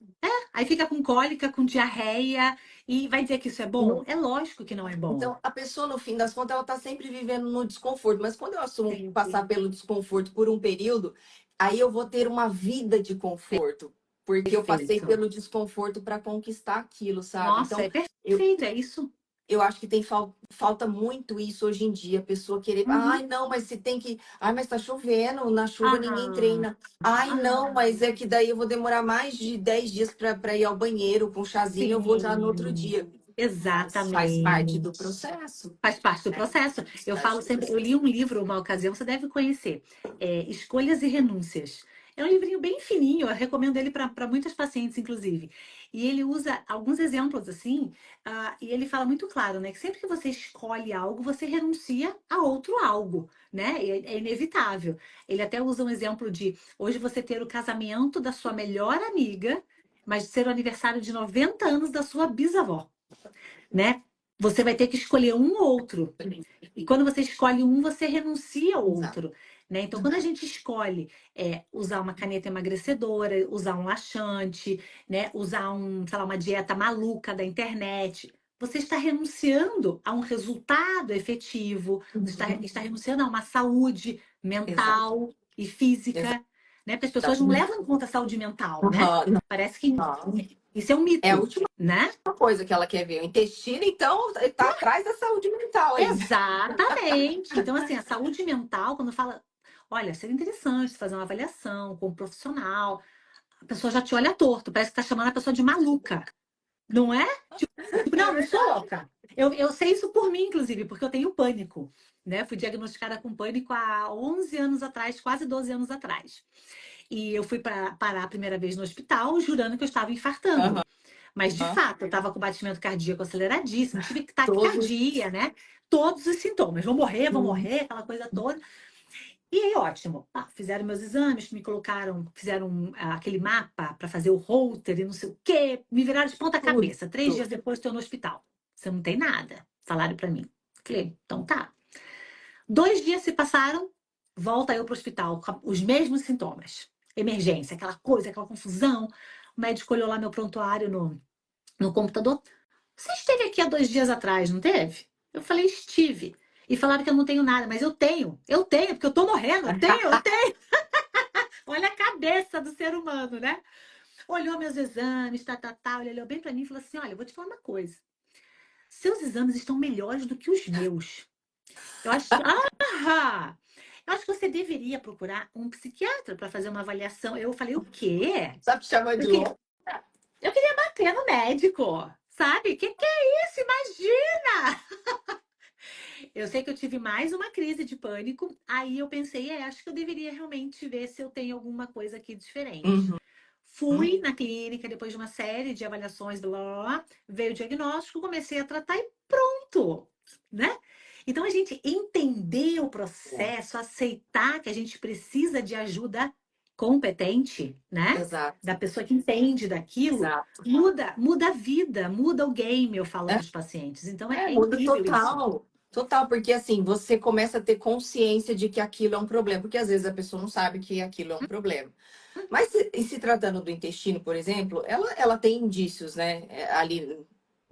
Aí fica com cólica, com diarreia. E vai dizer que isso é bom? É lógico que não é bom. Então, a pessoa, no fim das contas, ela está sempre vivendo no desconforto. Mas quando eu assumo Sempre. passar pelo desconforto por um período, aí eu vou ter uma vida de conforto. Porque eu passei Perfeito. pelo desconforto para conquistar aquilo, sabe? Nossa, Então, é eu, perfeito, é isso. eu acho que tem falta muito isso hoje em dia. A pessoa querer, Uhum. ai, não, mas você tem que. Ai, mas tá chovendo, na chuva ninguém Aham, treina. Ai, não, aham. mas é que daí eu vou demorar mais de 10 dias para ir ao banheiro com um chazinho, eu vou já no outro Sim, dia. Mas faz parte do exatamente. processo. Faz parte do Né? processo. Faz Eu parte falo do sempre, eu li processo. um livro uma ocasião, você deve conhecer, Escolhas e Renúncias. É um livrinho bem fininho, eu recomendo ele para muitas pacientes, inclusive. E ele usa alguns exemplos assim, e ele fala muito claro, né, que sempre que você escolhe algo, você renuncia a outro algo, né? É inevitável. Ele até usa um exemplo de hoje você ter o casamento da sua melhor amiga, mas ser o aniversário de 90 anos da sua bisavó, né? Você vai ter que escolher um ou outro. E quando você escolhe um, você renuncia ao Exato. outro, né? Então, quando a gente escolhe usar uma caneta emagrecedora, usar um laxante, né? Usar sei lá, uma dieta maluca da internet, você está renunciando a um resultado efetivo, você está renunciando a uma saúde Exato. mental e física, né? Porque as pessoas não Exatamente. levam em conta a saúde mental, né? Aham, não, Parece que não. isso é um É a mito, última né? coisa que ela quer ver. O intestino, então, está atrás da saúde mental ainda. Exatamente. Então, assim, a saúde mental, quando fala, olha, seria interessante fazer uma avaliação com um profissional, a pessoa já te olha torto, parece que tá chamando a pessoa de maluca, não é? Tipo, É não, não sou verdade. louca. Eu sei isso por mim, inclusive, porque eu tenho pânico, né? Fui diagnosticada com pânico há 11 anos atrás, quase 12 anos atrás. E eu fui parar a primeira vez no hospital, jurando que eu estava infartando. Aham, Mas, de aham. fato, eu estava com batimento cardíaco aceleradíssimo, tive Todos. taquicardia, né? Todos os sintomas. Vou morrer, aquela coisa toda. E aí, ótimo. Fizeram meus exames, me colocaram, fizeram aquele mapa para fazer o holter e não sei o quê. Me viraram de ponta Tudo. cabeça. 3 dias depois, estou no hospital. Você não tem nada. Falaram para mim. Falei, então tá. 2 dias se passaram, volta eu para o hospital com os mesmos sintomas. Emergência, aquela coisa, aquela confusão. O médico olhou lá meu prontuário no computador. Você esteve aqui há 2 dias atrás, não teve? Eu falei, estive. E falaram que eu não tenho nada, mas eu tenho, porque eu tô morrendo, eu tenho. Olha a cabeça do ser humano, né? Olhou meus exames, ele olhou bem pra mim e falou assim: olha, eu vou te falar uma coisa. Seus exames estão melhores do que os meus. Eu acho, eu acho que você deveria procurar um psiquiatra para fazer uma avaliação. Eu falei, o quê? Sabe te chamando Eu de queria, louco? eu queria bater no médico, sabe? Que é isso? Imagina! Eu sei que eu tive mais uma crise de pânico. Aí eu pensei, acho que eu deveria realmente ver se eu tenho alguma coisa aqui diferente. Uhum. Fui na clínica, depois de uma série de avaliações, blá, blá, blá, veio o diagnóstico, comecei a tratar e pronto, né? Então a gente entender o processo, aceitar que a gente precisa de ajuda competente, né? Exato, Da pessoa que entende daquilo, exato. muda a vida, muda o game, eu falo para os pacientes. Então é Muda incrível isso. total. Total, porque assim, você começa a ter consciência de que aquilo é um problema, porque às vezes a pessoa não sabe que aquilo é um problema. Mas em se tratando do intestino, por exemplo, ela tem indícios, né? Ali,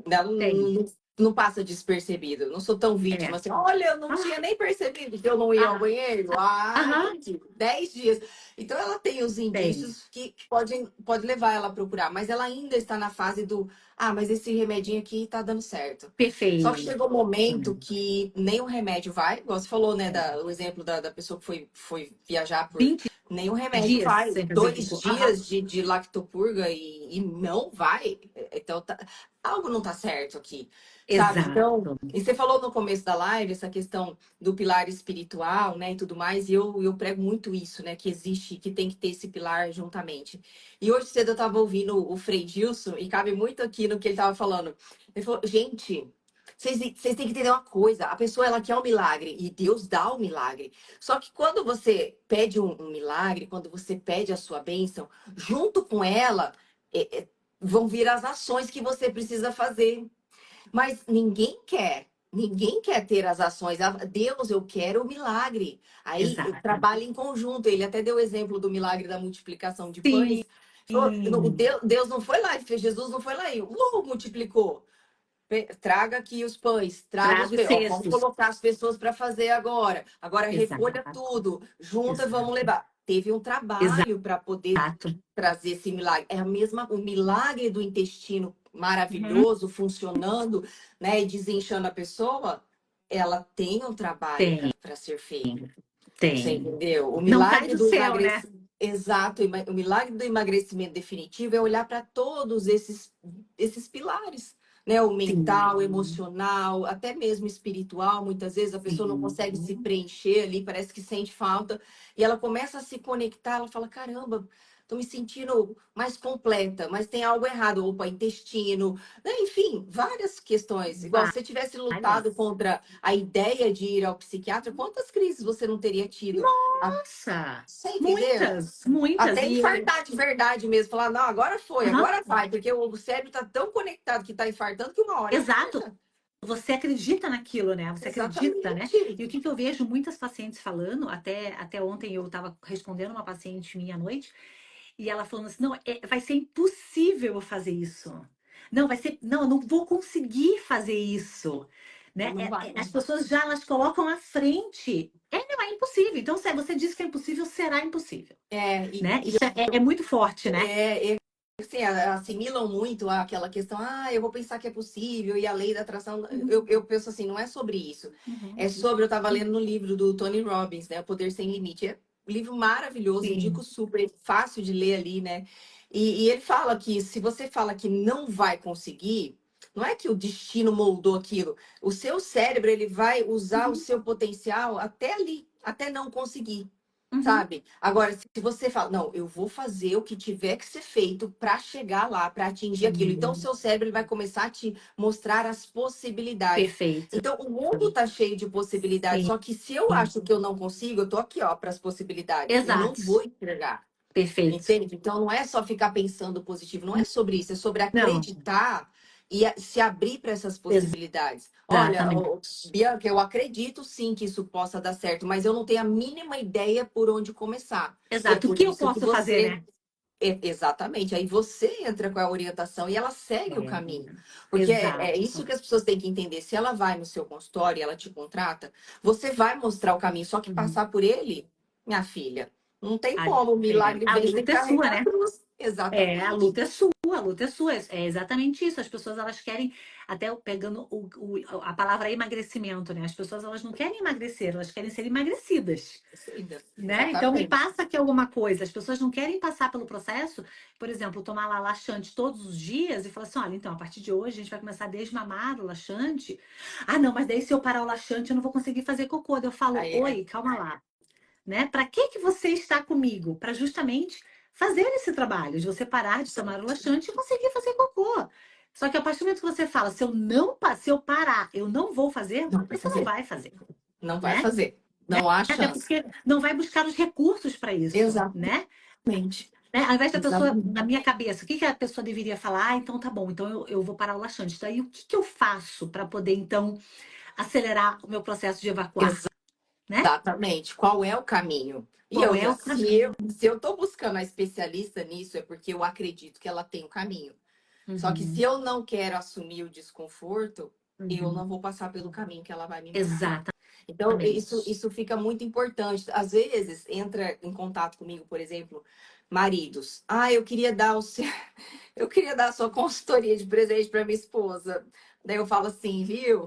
ela Tem. não passa despercebido. Eu não sou tão vítima É. assim, olha, eu não tinha Ah, nem percebido que eu não ia ao ah, banheiro. Ah, aham, entendi. 10 dias. Então ela tem os tem. indícios que pode levar ela a procurar, mas ela ainda está na fase do, mas esse remedinho aqui tá dando certo. Só que Perfeito. chegou um momento que nem o remédio vai, igual você falou, né? É. O exemplo da pessoa que foi viajar por 20 nenhum remédio dias vai. sem fazer 2 cocô. Aham. dias de lactopurga e não vai. Então, algo não tá certo aqui, sabe? Então, Exato. e você falou no começo da live essa questão do pilar espiritual, né, e tudo mais, e eu prego muito isso, né, que existe, que tem que ter esse pilar juntamente. E hoje cedo eu tava ouvindo o Frei Gilson, e cabe muito aqui no que ele tava falando. Ele falou, gente, vocês têm que entender uma coisa, a pessoa ela quer um milagre, e Deus dá o milagre. Só que quando você pede um milagre, quando você pede a sua bênção, junto com ela, vão vir as ações que você precisa fazer. Mas ninguém quer ter as ações. Deus, eu quero o milagre. Aí Exato. trabalha em conjunto. Ele até deu o exemplo do milagre da multiplicação de pães. Sim. Falou, Deus não foi lá, Jesus não foi lá e multiplicou. traga aqui os pães, traga os Trago os pães. Ó, vamos cestos. colocar as pessoas para fazer agora. Agora recolha Exato, tudo, junta, vamos exato, levar. Teve um trabalho para poder exato. trazer esse milagre. É a mesma, o milagre do intestino Uhum. maravilhoso, funcionando, né, e desinchando a pessoa, ela tem um trabalho Tem, para ser feito. Você tem. entendeu? O Não cai milagre do do céu, né? emagrecimento. Exato, o milagre do emagrecimento definitivo é olhar para todos esses pilares, né? O mental, o Sim, emocional, até mesmo espiritual. Muitas vezes a pessoa não consegue se sim. preencher ali, parece que sente falta, e ela começa a se conectar, ela fala: caramba, tô me sentindo mais completa, mas tem algo errado. Opa, intestino, né? Enfim, várias questões. Igual se você tivesse lutado Várias. contra a ideia de ir ao psiquiatra, quantas crises você não teria tido? Nossa, Você entendeu? muitas, muitas. Até E eu, infartar de verdade mesmo. Falar, não, agora foi, aham, agora vai. Porque o cérebro tá tão conectado que tá infartando que uma hora exato. infarta. Você acredita naquilo, né? Você acredita, né? Exatamente. E o que, que eu vejo muitas pacientes falando, até ontem eu estava respondendo uma paciente minha à noite, e ela falando assim: não, vai ser impossível eu fazer isso. Não, vai ser, não, eu não vou conseguir fazer isso. Né? Não vai, As não vai. pessoas já elas colocam à frente. Não é impossível. Então, se você diz que é impossível, será impossível. É, Né? Isso é muito forte, né? assim, assimilam muito aquela questão, eu vou pensar que é possível, e a lei da atração, Uhum. eu penso assim, não é sobre isso. Uhum. É sobre, eu estava lendo no livro do Tony Robbins, né? O Poder Sem Limite. É um livro maravilhoso, indico Sim. super, fácil de ler ali, né? E ele fala que se você fala que não vai conseguir, não é que o destino moldou aquilo. O seu cérebro, ele vai usar o Uhum. seu potencial até ali, até não conseguir. Uhum. Sabe? Agora, se você fala, não, eu vou fazer o que tiver que ser feito para chegar lá, para atingir aquilo. Então, o Sim. seu cérebro ele vai começar a te mostrar as possibilidades. Perfeito. Então, o mundo tá cheio de possibilidades. Sim. Só que se eu acho que eu não consigo, eu tô aqui, ó, para as possibilidades. Eu não Exato. vou entregar. Perfeito. Entende? Então, não é só ficar pensando positivo, não é sobre isso, é sobre Não, acreditar e se abrir para essas possibilidades. Olha, exatamente. Bianca, eu acredito sim que isso possa dar certo, mas eu não tenho a mínima ideia por onde começar. E é Exato. O por que eu isso que posso fazer, você. né? Exatamente, aí você entra com a orientação e ela segue o caminho. É, Porque é isso exato. que as pessoas têm que entender. Se ela vai no seu consultório e ela te contrata, você vai mostrar o caminho, só que Uhum. passar por ele, minha filha, não tem A, como. O milagre a vem sem luta é sua, carregar a né? cruz. A Exatamente. luta é sua, a luta é sua. É exatamente isso. As pessoas elas querem, até pegando a palavra emagrecimento, né? As pessoas elas não querem emagrecer, elas querem ser emagrecidas. Né? Então me Exatamente. passa aqui alguma coisa. As pessoas não querem passar pelo processo, por exemplo, tomar lá laxante todos os dias e falar assim: olha, então, a partir de hoje a gente vai começar a desmamar o laxante. Ah, não, mas daí se eu parar o laxante, eu não vou conseguir fazer cocô. Daí eu falo: Aí é. oi, calma lá. Né? Para que você está comigo? Para justamente fazer esse trabalho, de você parar de tomar o laxante e conseguir fazer cocô. Só que a partir do momento que você fala, se eu parar, eu não vou fazer, Não vai você não fazer. vai fazer, Não vai né? fazer. Né? Não há Até chance. porque não vai buscar os recursos para isso, Exatamente. né? Ao invés da pessoa, na Exatamente. minha cabeça, o que que a pessoa deveria falar? Ah, então tá bom, então eu vou parar o laxante. Daí o que que eu faço para poder, então, acelerar o meu processo de evacuar, né? Exatamente. Qual é o caminho? E Qual eu é já, o caminho? se eu tô buscando a especialista nisso, é porque eu acredito que ela tem o caminho. Só que se Uhum, eu não quero assumir o desconforto, eu uhum. não vou passar pelo caminho que ela vai me mostrar. Exatamente. Então, isso fica muito importante. Às vezes, entra em contato comigo, por exemplo, maridos. Eu queria dar eu queria dar a sua consultoria de presente para minha esposa. Daí eu falo assim, viu?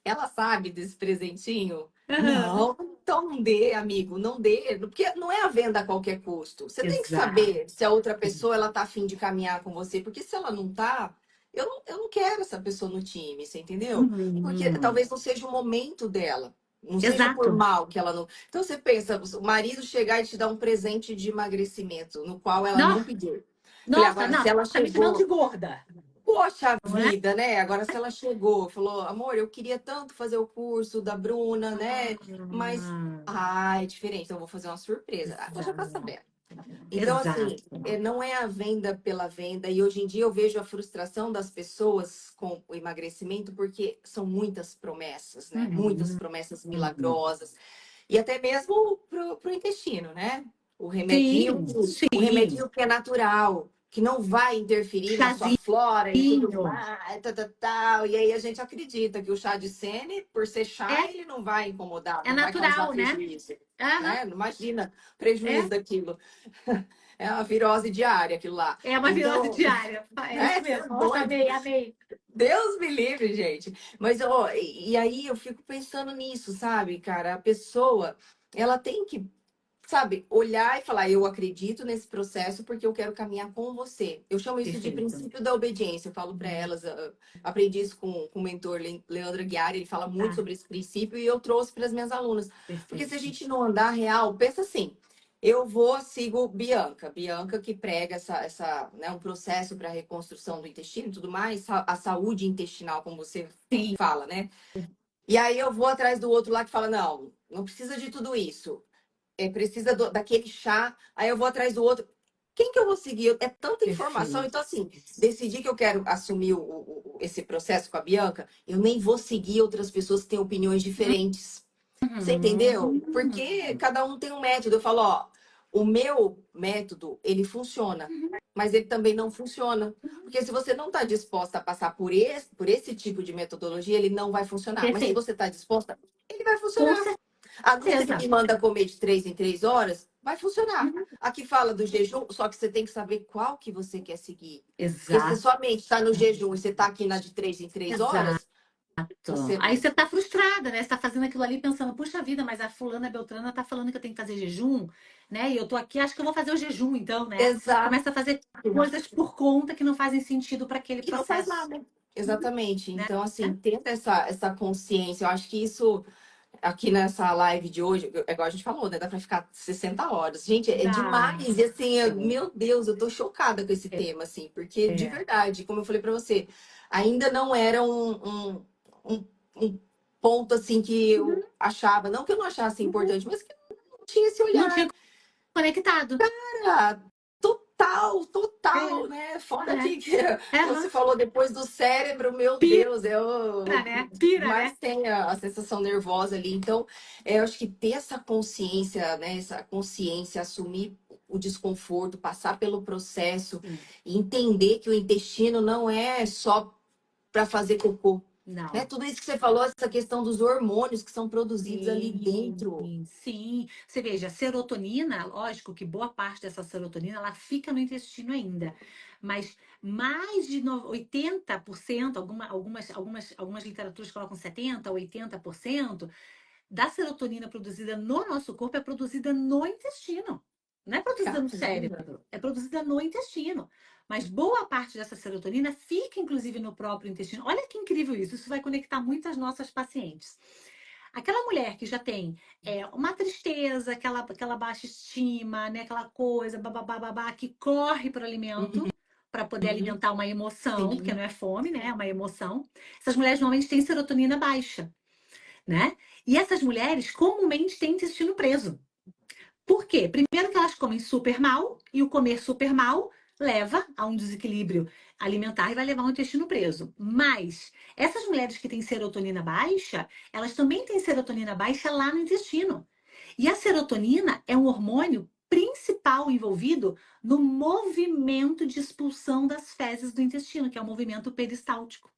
Ela sabe desse presentinho? Aham. Não, então não dê, amigo, não dê, porque não é a venda a qualquer custo. Você tem que Exato. saber se a outra pessoa ela tá afim de caminhar com você, porque se ela não tá, eu não quero essa pessoa no time, você entendeu? Porque Uhum. talvez não seja o momento dela. Não seja por Exato. mal que ela não. Então você pensa, o marido chegar e te dar um presente de emagrecimento, no qual ela Não, não pediu. Falei, nossa, agora não, se ela tá me chamando de chegou. gorda, Poxa não é? vida, né? Agora, se ela chegou, falou, amor, eu queria tanto fazer o curso da Bruna, né? Mas, Ah, é diferente, então eu vou fazer uma surpresa. Ela já tá exato. sabendo. Então, assim, Exato. não é a venda pela venda. E hoje em dia eu vejo a frustração das pessoas com o emagrecimento, porque são muitas promessas, né? Muitas Uhum. promessas Uhum. milagrosas. E até mesmo pro intestino, né? Sim, O sim. remedinho que é natural. que não vai interferir na sua Chazinho. flora e tudo mais, tal, tal, tal. E aí a gente acredita que o chá de sene, por ser chá, É, ele não vai incomodar, é não vai causar natural, né? prejuízo, Aham, né? Não imagina o prejuízo é. daquilo. É uma virose diária aquilo lá. É uma virose Então, diária. É isso né? Você é mesmo. Nossa, doido. amei, amei. Deus me livre, gente. Mas, ó, e aí eu fico pensando nisso, sabe, cara? A pessoa, ela tem que, sabe, olhar e falar, eu acredito nesse processo porque eu quero caminhar com você. Eu chamo isso de Perfeito. princípio da obediência. Eu falo para Uhum. elas, aprendi isso com o mentor Leandro Aguiar, ele fala muito Tá, sobre esse princípio e eu trouxe para as minhas alunas. Porque se a perfeito. gente não andar real, pensa assim, eu vou, sigo Bianca que prega né, um processo para a reconstrução do intestino e tudo mais, a saúde intestinal, como você Sim. fala, né? E aí eu vou atrás do outro lá que fala, não, não precisa de tudo isso. Precisa daquele chá, aí eu vou atrás do outro. Quem que eu vou seguir? É tanta informação. Perfeito. Então, assim, decidi que eu quero assumir esse processo com a Bianca, eu nem vou seguir outras pessoas que têm opiniões diferentes. Você entendeu? Porque Uhum. cada um tem um método. Eu falo, ó, o meu método, ele funciona, Uhum. mas ele também não funciona. Porque se você não está disposta a passar por esse tipo de metodologia, ele não vai funcionar. Mas se Perfeito. você está disposta, ele vai Com funcionar. A dieta que certeza. me manda comer de 3 em 3 horas, vai funcionar. Uhum. Aqui fala do jejum, só que você tem que saber qual que você quer seguir. Porque se Exato. sua mente está no jejum e você está aqui na de 3 em 3 horas, você. Aí você tá frustrada, né? Você tá fazendo aquilo ali pensando, puxa vida, mas a fulana Beltrana tá falando que eu tenho que fazer jejum, né? E eu tô aqui, acho que eu vou fazer o jejum, então, né? Exato. Começa a fazer coisas por conta que não fazem sentido para aquele E não faz processo, nada. Exatamente. né? Então, assim, tendo essa consciência, eu acho que isso, aqui nessa live de hoje, é igual a gente falou, né? Dá pra ficar 60 horas. Gente, é Dá. demais. E assim, meu Deus, eu tô chocada com esse É, tema, assim, porque de é. verdade, como eu falei pra você, ainda não era um, um ponto assim que eu achava, não que eu não achasse Uhum. importante, mas que não tinha esse Não olhar. tinha conectado. Cara, total, É, total, né? Fora é. que Aham. você falou depois do cérebro, meu Pira, Deus, é o né? que Pira, mais né? tem a sensação nervosa ali. Então, eu acho que ter essa consciência, né? Essa consciência, assumir o desconforto, passar pelo processo, Sim. e entender que o intestino não é só para fazer cocô. Né? Não. Tudo isso que você falou, essa questão dos hormônios que são produzidos ali dentro. Sim, sim. Você veja, a serotonina, lógico que boa parte dessa serotonina ela fica no intestino ainda, mas mais de 80%, algumas literaturas colocam 70%, 80% da serotonina produzida no nosso corpo é produzida no intestino. Não é produzida no Caramba. cérebro, é produzida no intestino. Mas boa parte dessa serotonina fica, inclusive, no próprio intestino. Olha que incrível isso. Isso vai conectar muitas nossas pacientes. Aquela mulher que já tem uma tristeza, aquela baixa estima, né? Aquela coisa, bababá, babá, que corre para o alimento para poder Uhum. alimentar uma emoção, porque Sim. não é fome, né? É uma emoção. Essas mulheres normalmente têm serotonina baixa, né? E essas mulheres comumente têm intestino preso. Por quê? Primeiro que elas comem super mal, e o comer super mal leva a um desequilíbrio alimentar e vai levar um intestino preso. Mas essas mulheres que têm serotonina baixa, elas também têm serotonina baixa lá no intestino. E a serotonina é um hormônio principal envolvido no movimento de expulsão das fezes do intestino, que é o movimento peristáltico.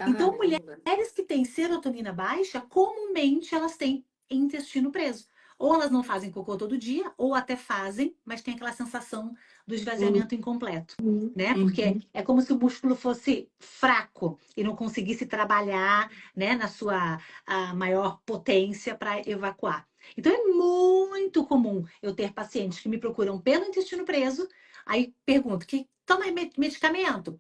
Então, Caramba. mulheres que têm serotonina baixa, comumente elas têm intestino preso. Ou elas não fazem cocô todo dia, ou até fazem, mas tem aquela sensação do esvaziamento incompleto, né? Porque Uhum. é como se o músculo fosse fraco e não conseguisse trabalhar, né, na sua maior potência para evacuar. Então é muito comum eu ter pacientes que me procuram pelo intestino preso, aí pergunto: que toma medicamento?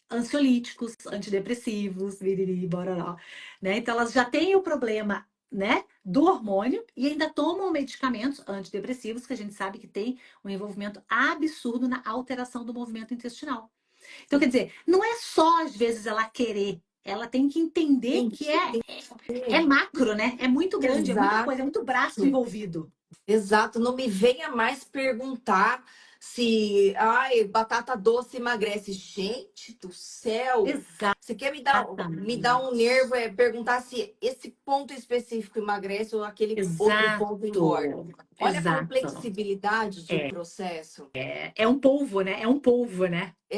Ansiolíticos, antidepressivos, biriri, bororó, né? Então elas já têm o problema, né, do hormônio e ainda tomam medicamentos antidepressivos que a gente sabe que tem um envolvimento absurdo na alteração do movimento intestinal. Então, quer dizer, não é só às vezes ela querer, ela tem que entender que é Entender. macro, né? É muito grande, é muita Exato, coisa, é muito braço envolvido. exato. Não me venha mais perguntar se, ai, batata doce emagrece. Gente do céu! Você quer me dar um Exatamente. nervo, é perguntar se esse ponto específico emagrece ou aquele outro ponto engorda. Exato. Olha a Exato. complexibilidade de um processo. É um polvo, né? É um polvo, né? É,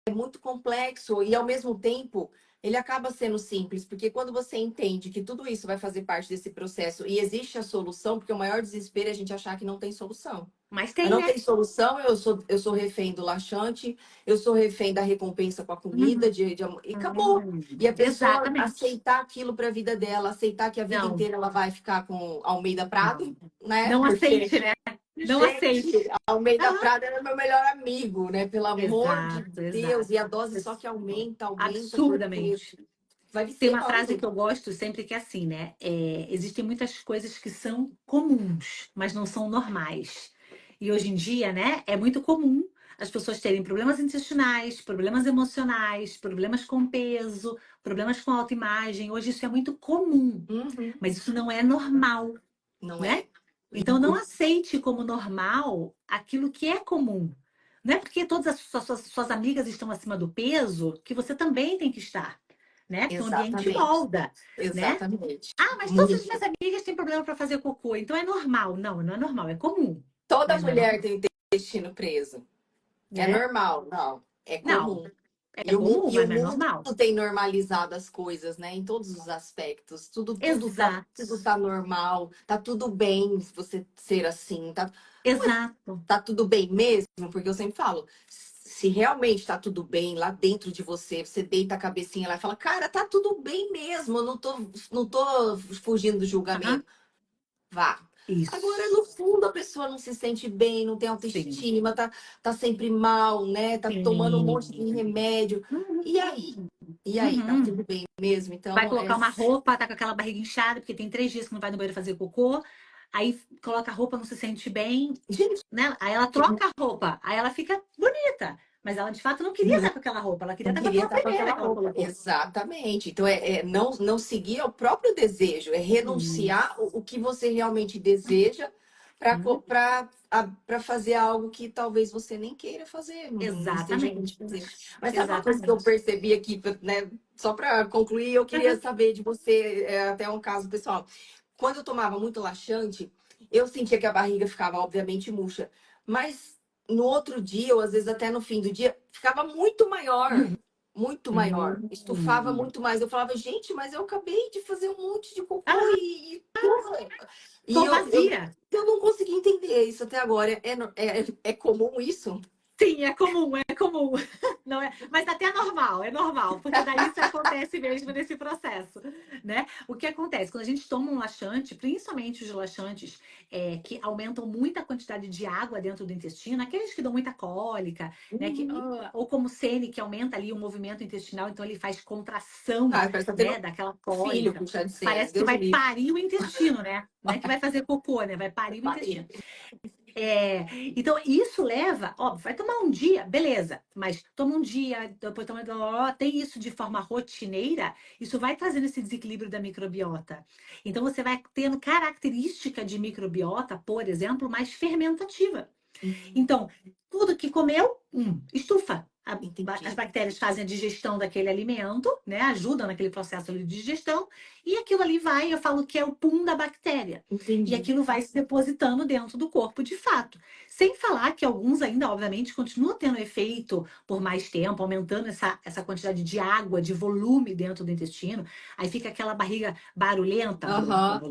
é muito complexo e, ao mesmo tempo, ele acaba sendo simples, porque quando você entende que tudo isso vai fazer parte desse processo e existe a solução, porque o maior desespero é a gente achar que não tem solução. Mas Mas tem, não né? tem solução, eu sou refém do laxante, eu sou refém da recompensa com a comida, Uhum. e acabou. E a pessoa Exatamente. aceitar aquilo para a vida dela, aceitar que a vida Não, inteira ela vai ficar com Almeida Prado, não. né? Não Porque aceite, né? Não gente, aceite. Almeida Aham. Prado era meu melhor amigo, né? Pelo amor de Exato, Deus. E a exato. dose só que aumenta, aumenta, porque Absurdamente. vai Tem uma frase viciando. que eu gosto sempre que é assim, né? Existem muitas coisas que são comuns, mas não são normais. E hoje em dia, né, é muito comum as pessoas terem problemas intestinais, problemas emocionais, problemas com peso, problemas com autoimagem. Hoje isso é muito comum, Uhum. mas isso não é normal, Não né? é? Então não aceite como normal aquilo que é comum. Não é porque todas as suas amigas estão acima do peso que você também tem que estar, né? Porque o ambiente Exatamente. molda, né? Exatamente. Ah, mas todas as Muito. minhas amigas têm problema para fazer cocô, então é normal. Não, não é normal, é comum, Toda mas não é mulher normal, tem intestino preso. É né? normal? Não. É Não, comum. é comum, E o mas não é mundo normal. tem normalizado as coisas, né? Em todos os aspectos. Exato, Tudo tá normal. Tá tudo bem você ser assim. exato, Tá tudo bem mesmo? Porque eu sempre falo, se realmente tá tudo bem lá dentro de você, você deita a cabecinha lá e fala, cara, tá tudo bem mesmo, eu não tô fugindo do aham, julgamento. Vá. Agora, isso, no fundo, a pessoa não se sente bem, não tem sim, autoestima, tá sempre mal, né? Tá tomando um monte de sim. remédio. Uhum, E aí? E aí, tá uhum. tudo bem mesmo? Vai Então, colocar uma roupa, tá com aquela barriga inchada, porque tem 3 dias que não vai no banheiro fazer cocô. Aí coloca a roupa, não se sente bem, gente, né? Aí ela troca a roupa, aí ela fica bonita. Mas ela de fato não queria estar com aquela roupa, ela queria não estar com queria aquela estar com primeira aquela que ela roupa. colocou. Exatamente. Então, não seguir ao próprio desejo, é renunciar Isso. o que você realmente deseja Uhum. para fazer algo que talvez você nem queira fazer, não esteja bem de Exatamente. fazer. Mas sabe uma coisa que eu Exatamente. percebi aqui, né? Só para concluir, eu queria Uhum. saber de você, até um caso pessoal. Quando eu tomava muito laxante, eu sentia que a barriga ficava, obviamente, murcha. Mas no outro dia, ou às vezes até no fim do dia, ficava muito maior. Muito maior. Estufava Hum. muito mais. Eu falava, gente, mas eu acabei de fazer um monte de cocô Ah, e tô vazia. eu não consegui entender isso até agora. É comum isso? Sim, é comum, é comum. Não é, mas até é normal, porque daí isso acontece mesmo nesse processo, né? O que acontece quando a gente toma um laxante, principalmente os laxantes que aumentam muito a quantidade de água dentro do intestino, aqueles que dão muita cólica, né? Uhum. Ou como o Sene, que aumenta ali o movimento intestinal, então ele faz contração, Ah, parece que tá tendo né? Daquela um filho cólica. com chá de sene. Parece que Deus o vai livre. parir o intestino, né? Não é que vai fazer cocô, né? Vai parir o Parei. intestino. Então, isso leva, óbvio, vai tomar um dia, beleza, mas toma um dia, depois toma, tem isso de forma rotineira, isso vai trazendo esse desequilíbrio da microbiota. Então, você vai tendo característica de microbiota, por exemplo, mais fermentativa. Hum, Então, tudo que comeu, estufa. As entendi. bactérias fazem a digestão daquele alimento, né? Ajudam naquele processo ali de digestão, e aquilo ali vai, eu falo que é o pum da bactéria. E Entendi. aquilo vai se depositando dentro do corpo de fato. Sem falar que alguns ainda, obviamente, continuam tendo efeito por mais tempo, aumentando essa quantidade de água, de volume dentro do intestino. Aí fica aquela barriga barulhenta, Aham,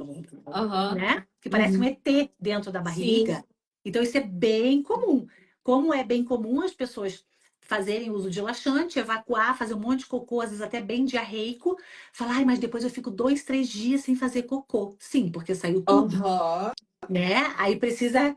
aham. né? Que parece um Uhum. ET dentro da Sim. barriga. Então, isso é bem comum. Como é bem comum as pessoas fazerem uso de laxante, evacuar, fazer um monte de cocô, às vezes até bem diarreico, falar, ai, mas depois eu fico 2, 3 dias sem fazer cocô. Sim, porque saiu tudo, Aham. né? Aí precisa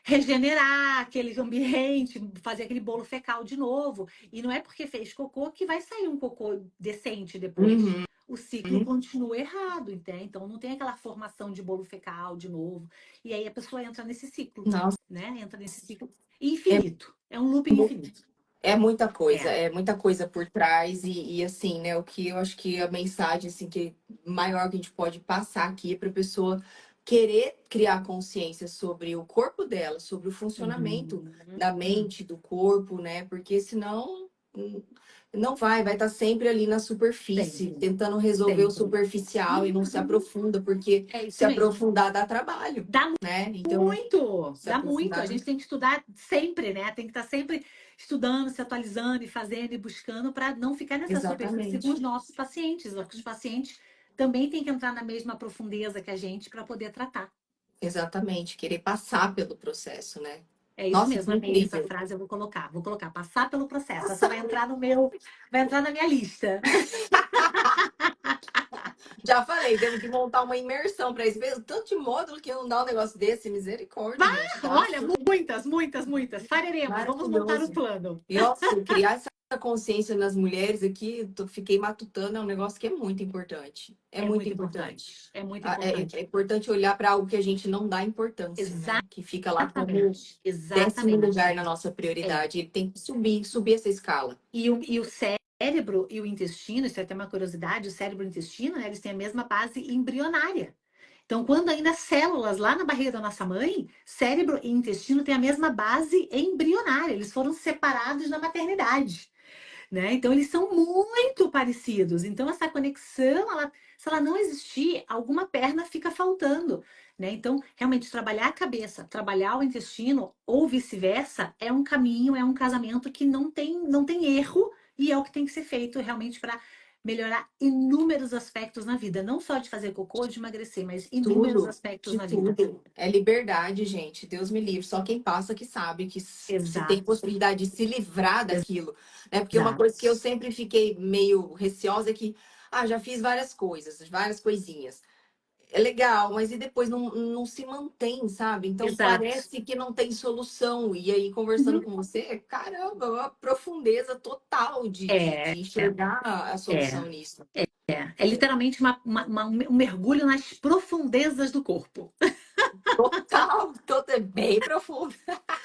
regenerar aquele ambiente, fazer aquele bolo fecal de novo. E não é porque fez cocô que vai sair um cocô decente depois. Uhum. O ciclo continua errado, entende? Então não tem aquela formação de bolo fecal de novo. E aí a pessoa entra nesse ciclo, Nossa, né? Entra nesse ciclo é, infinito. É um looping infinito. É. é muita coisa por trás e assim, né, o que eu acho que a mensagem assim que maior que a gente pode passar aqui é para a pessoa querer criar consciência sobre o corpo dela, sobre o funcionamento da Uhum. mente, do corpo, né? Porque senão não vai estar sempre ali na superfície, Sempre, tentando resolver o sempre. superficial e não se Uhum. aprofunda, porque É se isso mesmo. aprofundar dá trabalho, Dá né? Então, muito, se dá muito. A aprofundar. gente tem que estudar sempre, né? Tem que estar sempre estudando, se atualizando e fazendo e buscando para não ficar nessa superfície com os Exatamente. nossos pacientes. Os pacientes também têm que entrar na mesma profundeza que a gente para poder tratar. Exatamente, querer passar pelo processo, né? É isso Nossa, que mesmo, amei essa incrível. frase, eu vou colocar, passar pelo processo. Essa vai entrar no meu, vai entrar na minha lista. Já falei, temos que montar uma imersão para isso mesmo. Tanto de módulo que não dá um negócio desse, misericórdia, gente. Dá Olha, super muitas, muitas, muitas. Faremos, vamos montar o maravilhoso. plano. E, nossa, criar essa consciência nas mulheres aqui, fiquei matutando, é um negócio que é muito importante. É É muito muito importante. importante, é muito É importante. importante olhar para algo que a gente não dá importância, né? Que fica lá como Exatamente, 10º lugar exatamente. na nossa É. prioridade. Ele tem que subir essa escala. E o cérebro e o intestino, isso é até uma curiosidade, o cérebro e o intestino, né, eles têm a mesma base embrionária. Então, quando ainda células lá na barriga da nossa mãe, cérebro e intestino têm a mesma base embrionária, eles foram separados na maternidade, né? Então, eles são muito parecidos. Então, essa conexão, se ela não existir, alguma perna fica faltando, né? Então, realmente, trabalhar a cabeça, trabalhar o intestino, ou vice-versa, é um caminho, é um casamento que não tem erro e é o que tem que ser feito realmente para melhorar inúmeros aspectos na vida. Não só de fazer cocô, de emagrecer, mas inúmeros Tudo, aspectos de na vida. tudo. É liberdade, gente. Deus me livre. Só quem passa que sabe que se tem Exato, possibilidade de se livrar daquilo, né? Porque uma exato. coisa que eu sempre fiquei meio receosa é que, já fiz várias coisas, várias coisinhas. É legal, mas e depois não se mantém, sabe? Então Exato. parece que não tem solução. E aí, conversando Uhum. com você, caramba, uma profundeza total É, de enxergar a é. solução nisso. É literalmente um mergulho nas profundezas do corpo. Total, total, bem profundo.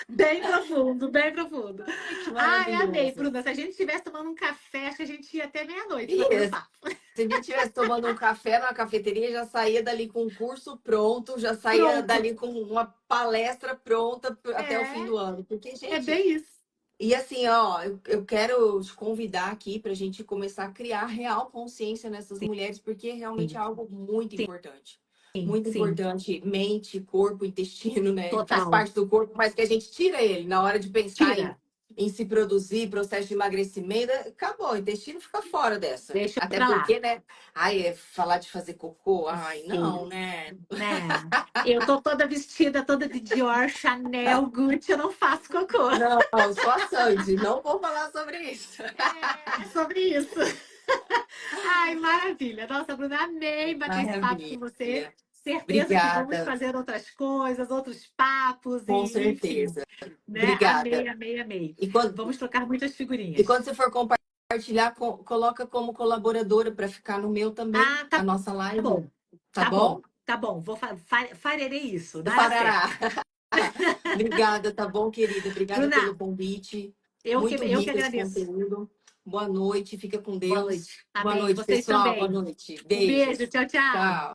Bem profundo, bem profundo. Ai, que Ai, amei, maravilhoso. Bruna. Se a gente estivesse tomando um café, acho que a gente ia até meia-noite E batendo papo. se a gente estivesse tomando um café na cafeteria, já saía dali com um curso pronto, já saía Pronto. dali com uma palestra pronta até o fim É, do ano. Porque, é gente, bem isso. e assim, ó, eu quero te convidar aqui para a gente começar a criar real consciência nessas mulheres, porque realmente é Sim, algo muito sim, importante. sim, Muito sim. importante, mente, corpo, intestino, né? Ele faz Total. parte do corpo, mas que a gente tira ele na hora de pensar Tira. em se produzir, processo de emagrecimento, acabou, o intestino fica fora dessa. Deixa Até pra lá. porque, né? Ai, falar de fazer cocô, ai, Sim, não, né? né? Eu tô toda vestida, toda de Dior, Chanel, Gucci, eu não faço cocô. Não, só a Sandy, não vou falar sobre isso. É sobre isso. Ai, maravilha. Nossa, Bruna, amei bater esse papo com você. Maravilha. Certeza que vamos Obrigada, fazer outras coisas, outros papos com e, enfim, certeza. né? Amei, Obrigada. amei, amei. E quando, Vamos trocar muitas e quando figurinhas. você for compartilhar, coloca como colaboradora para ficar no meu também, Ah, a nossa tá live. bom, Tá tá bom, bom? tá bom. Farei isso, na hora Farará. certa. Obrigada, tá bom, querida? Obrigada pelo Bruna, convite. eu que, Muito eu que rico esse agradeço. conteúdo. Boa noite, fica com Boa Deus. noite. Boa Amém. noite, Vocês pessoal. Boa também. noite. Um beijo. Beijos. Tchau, tchau. Tchau.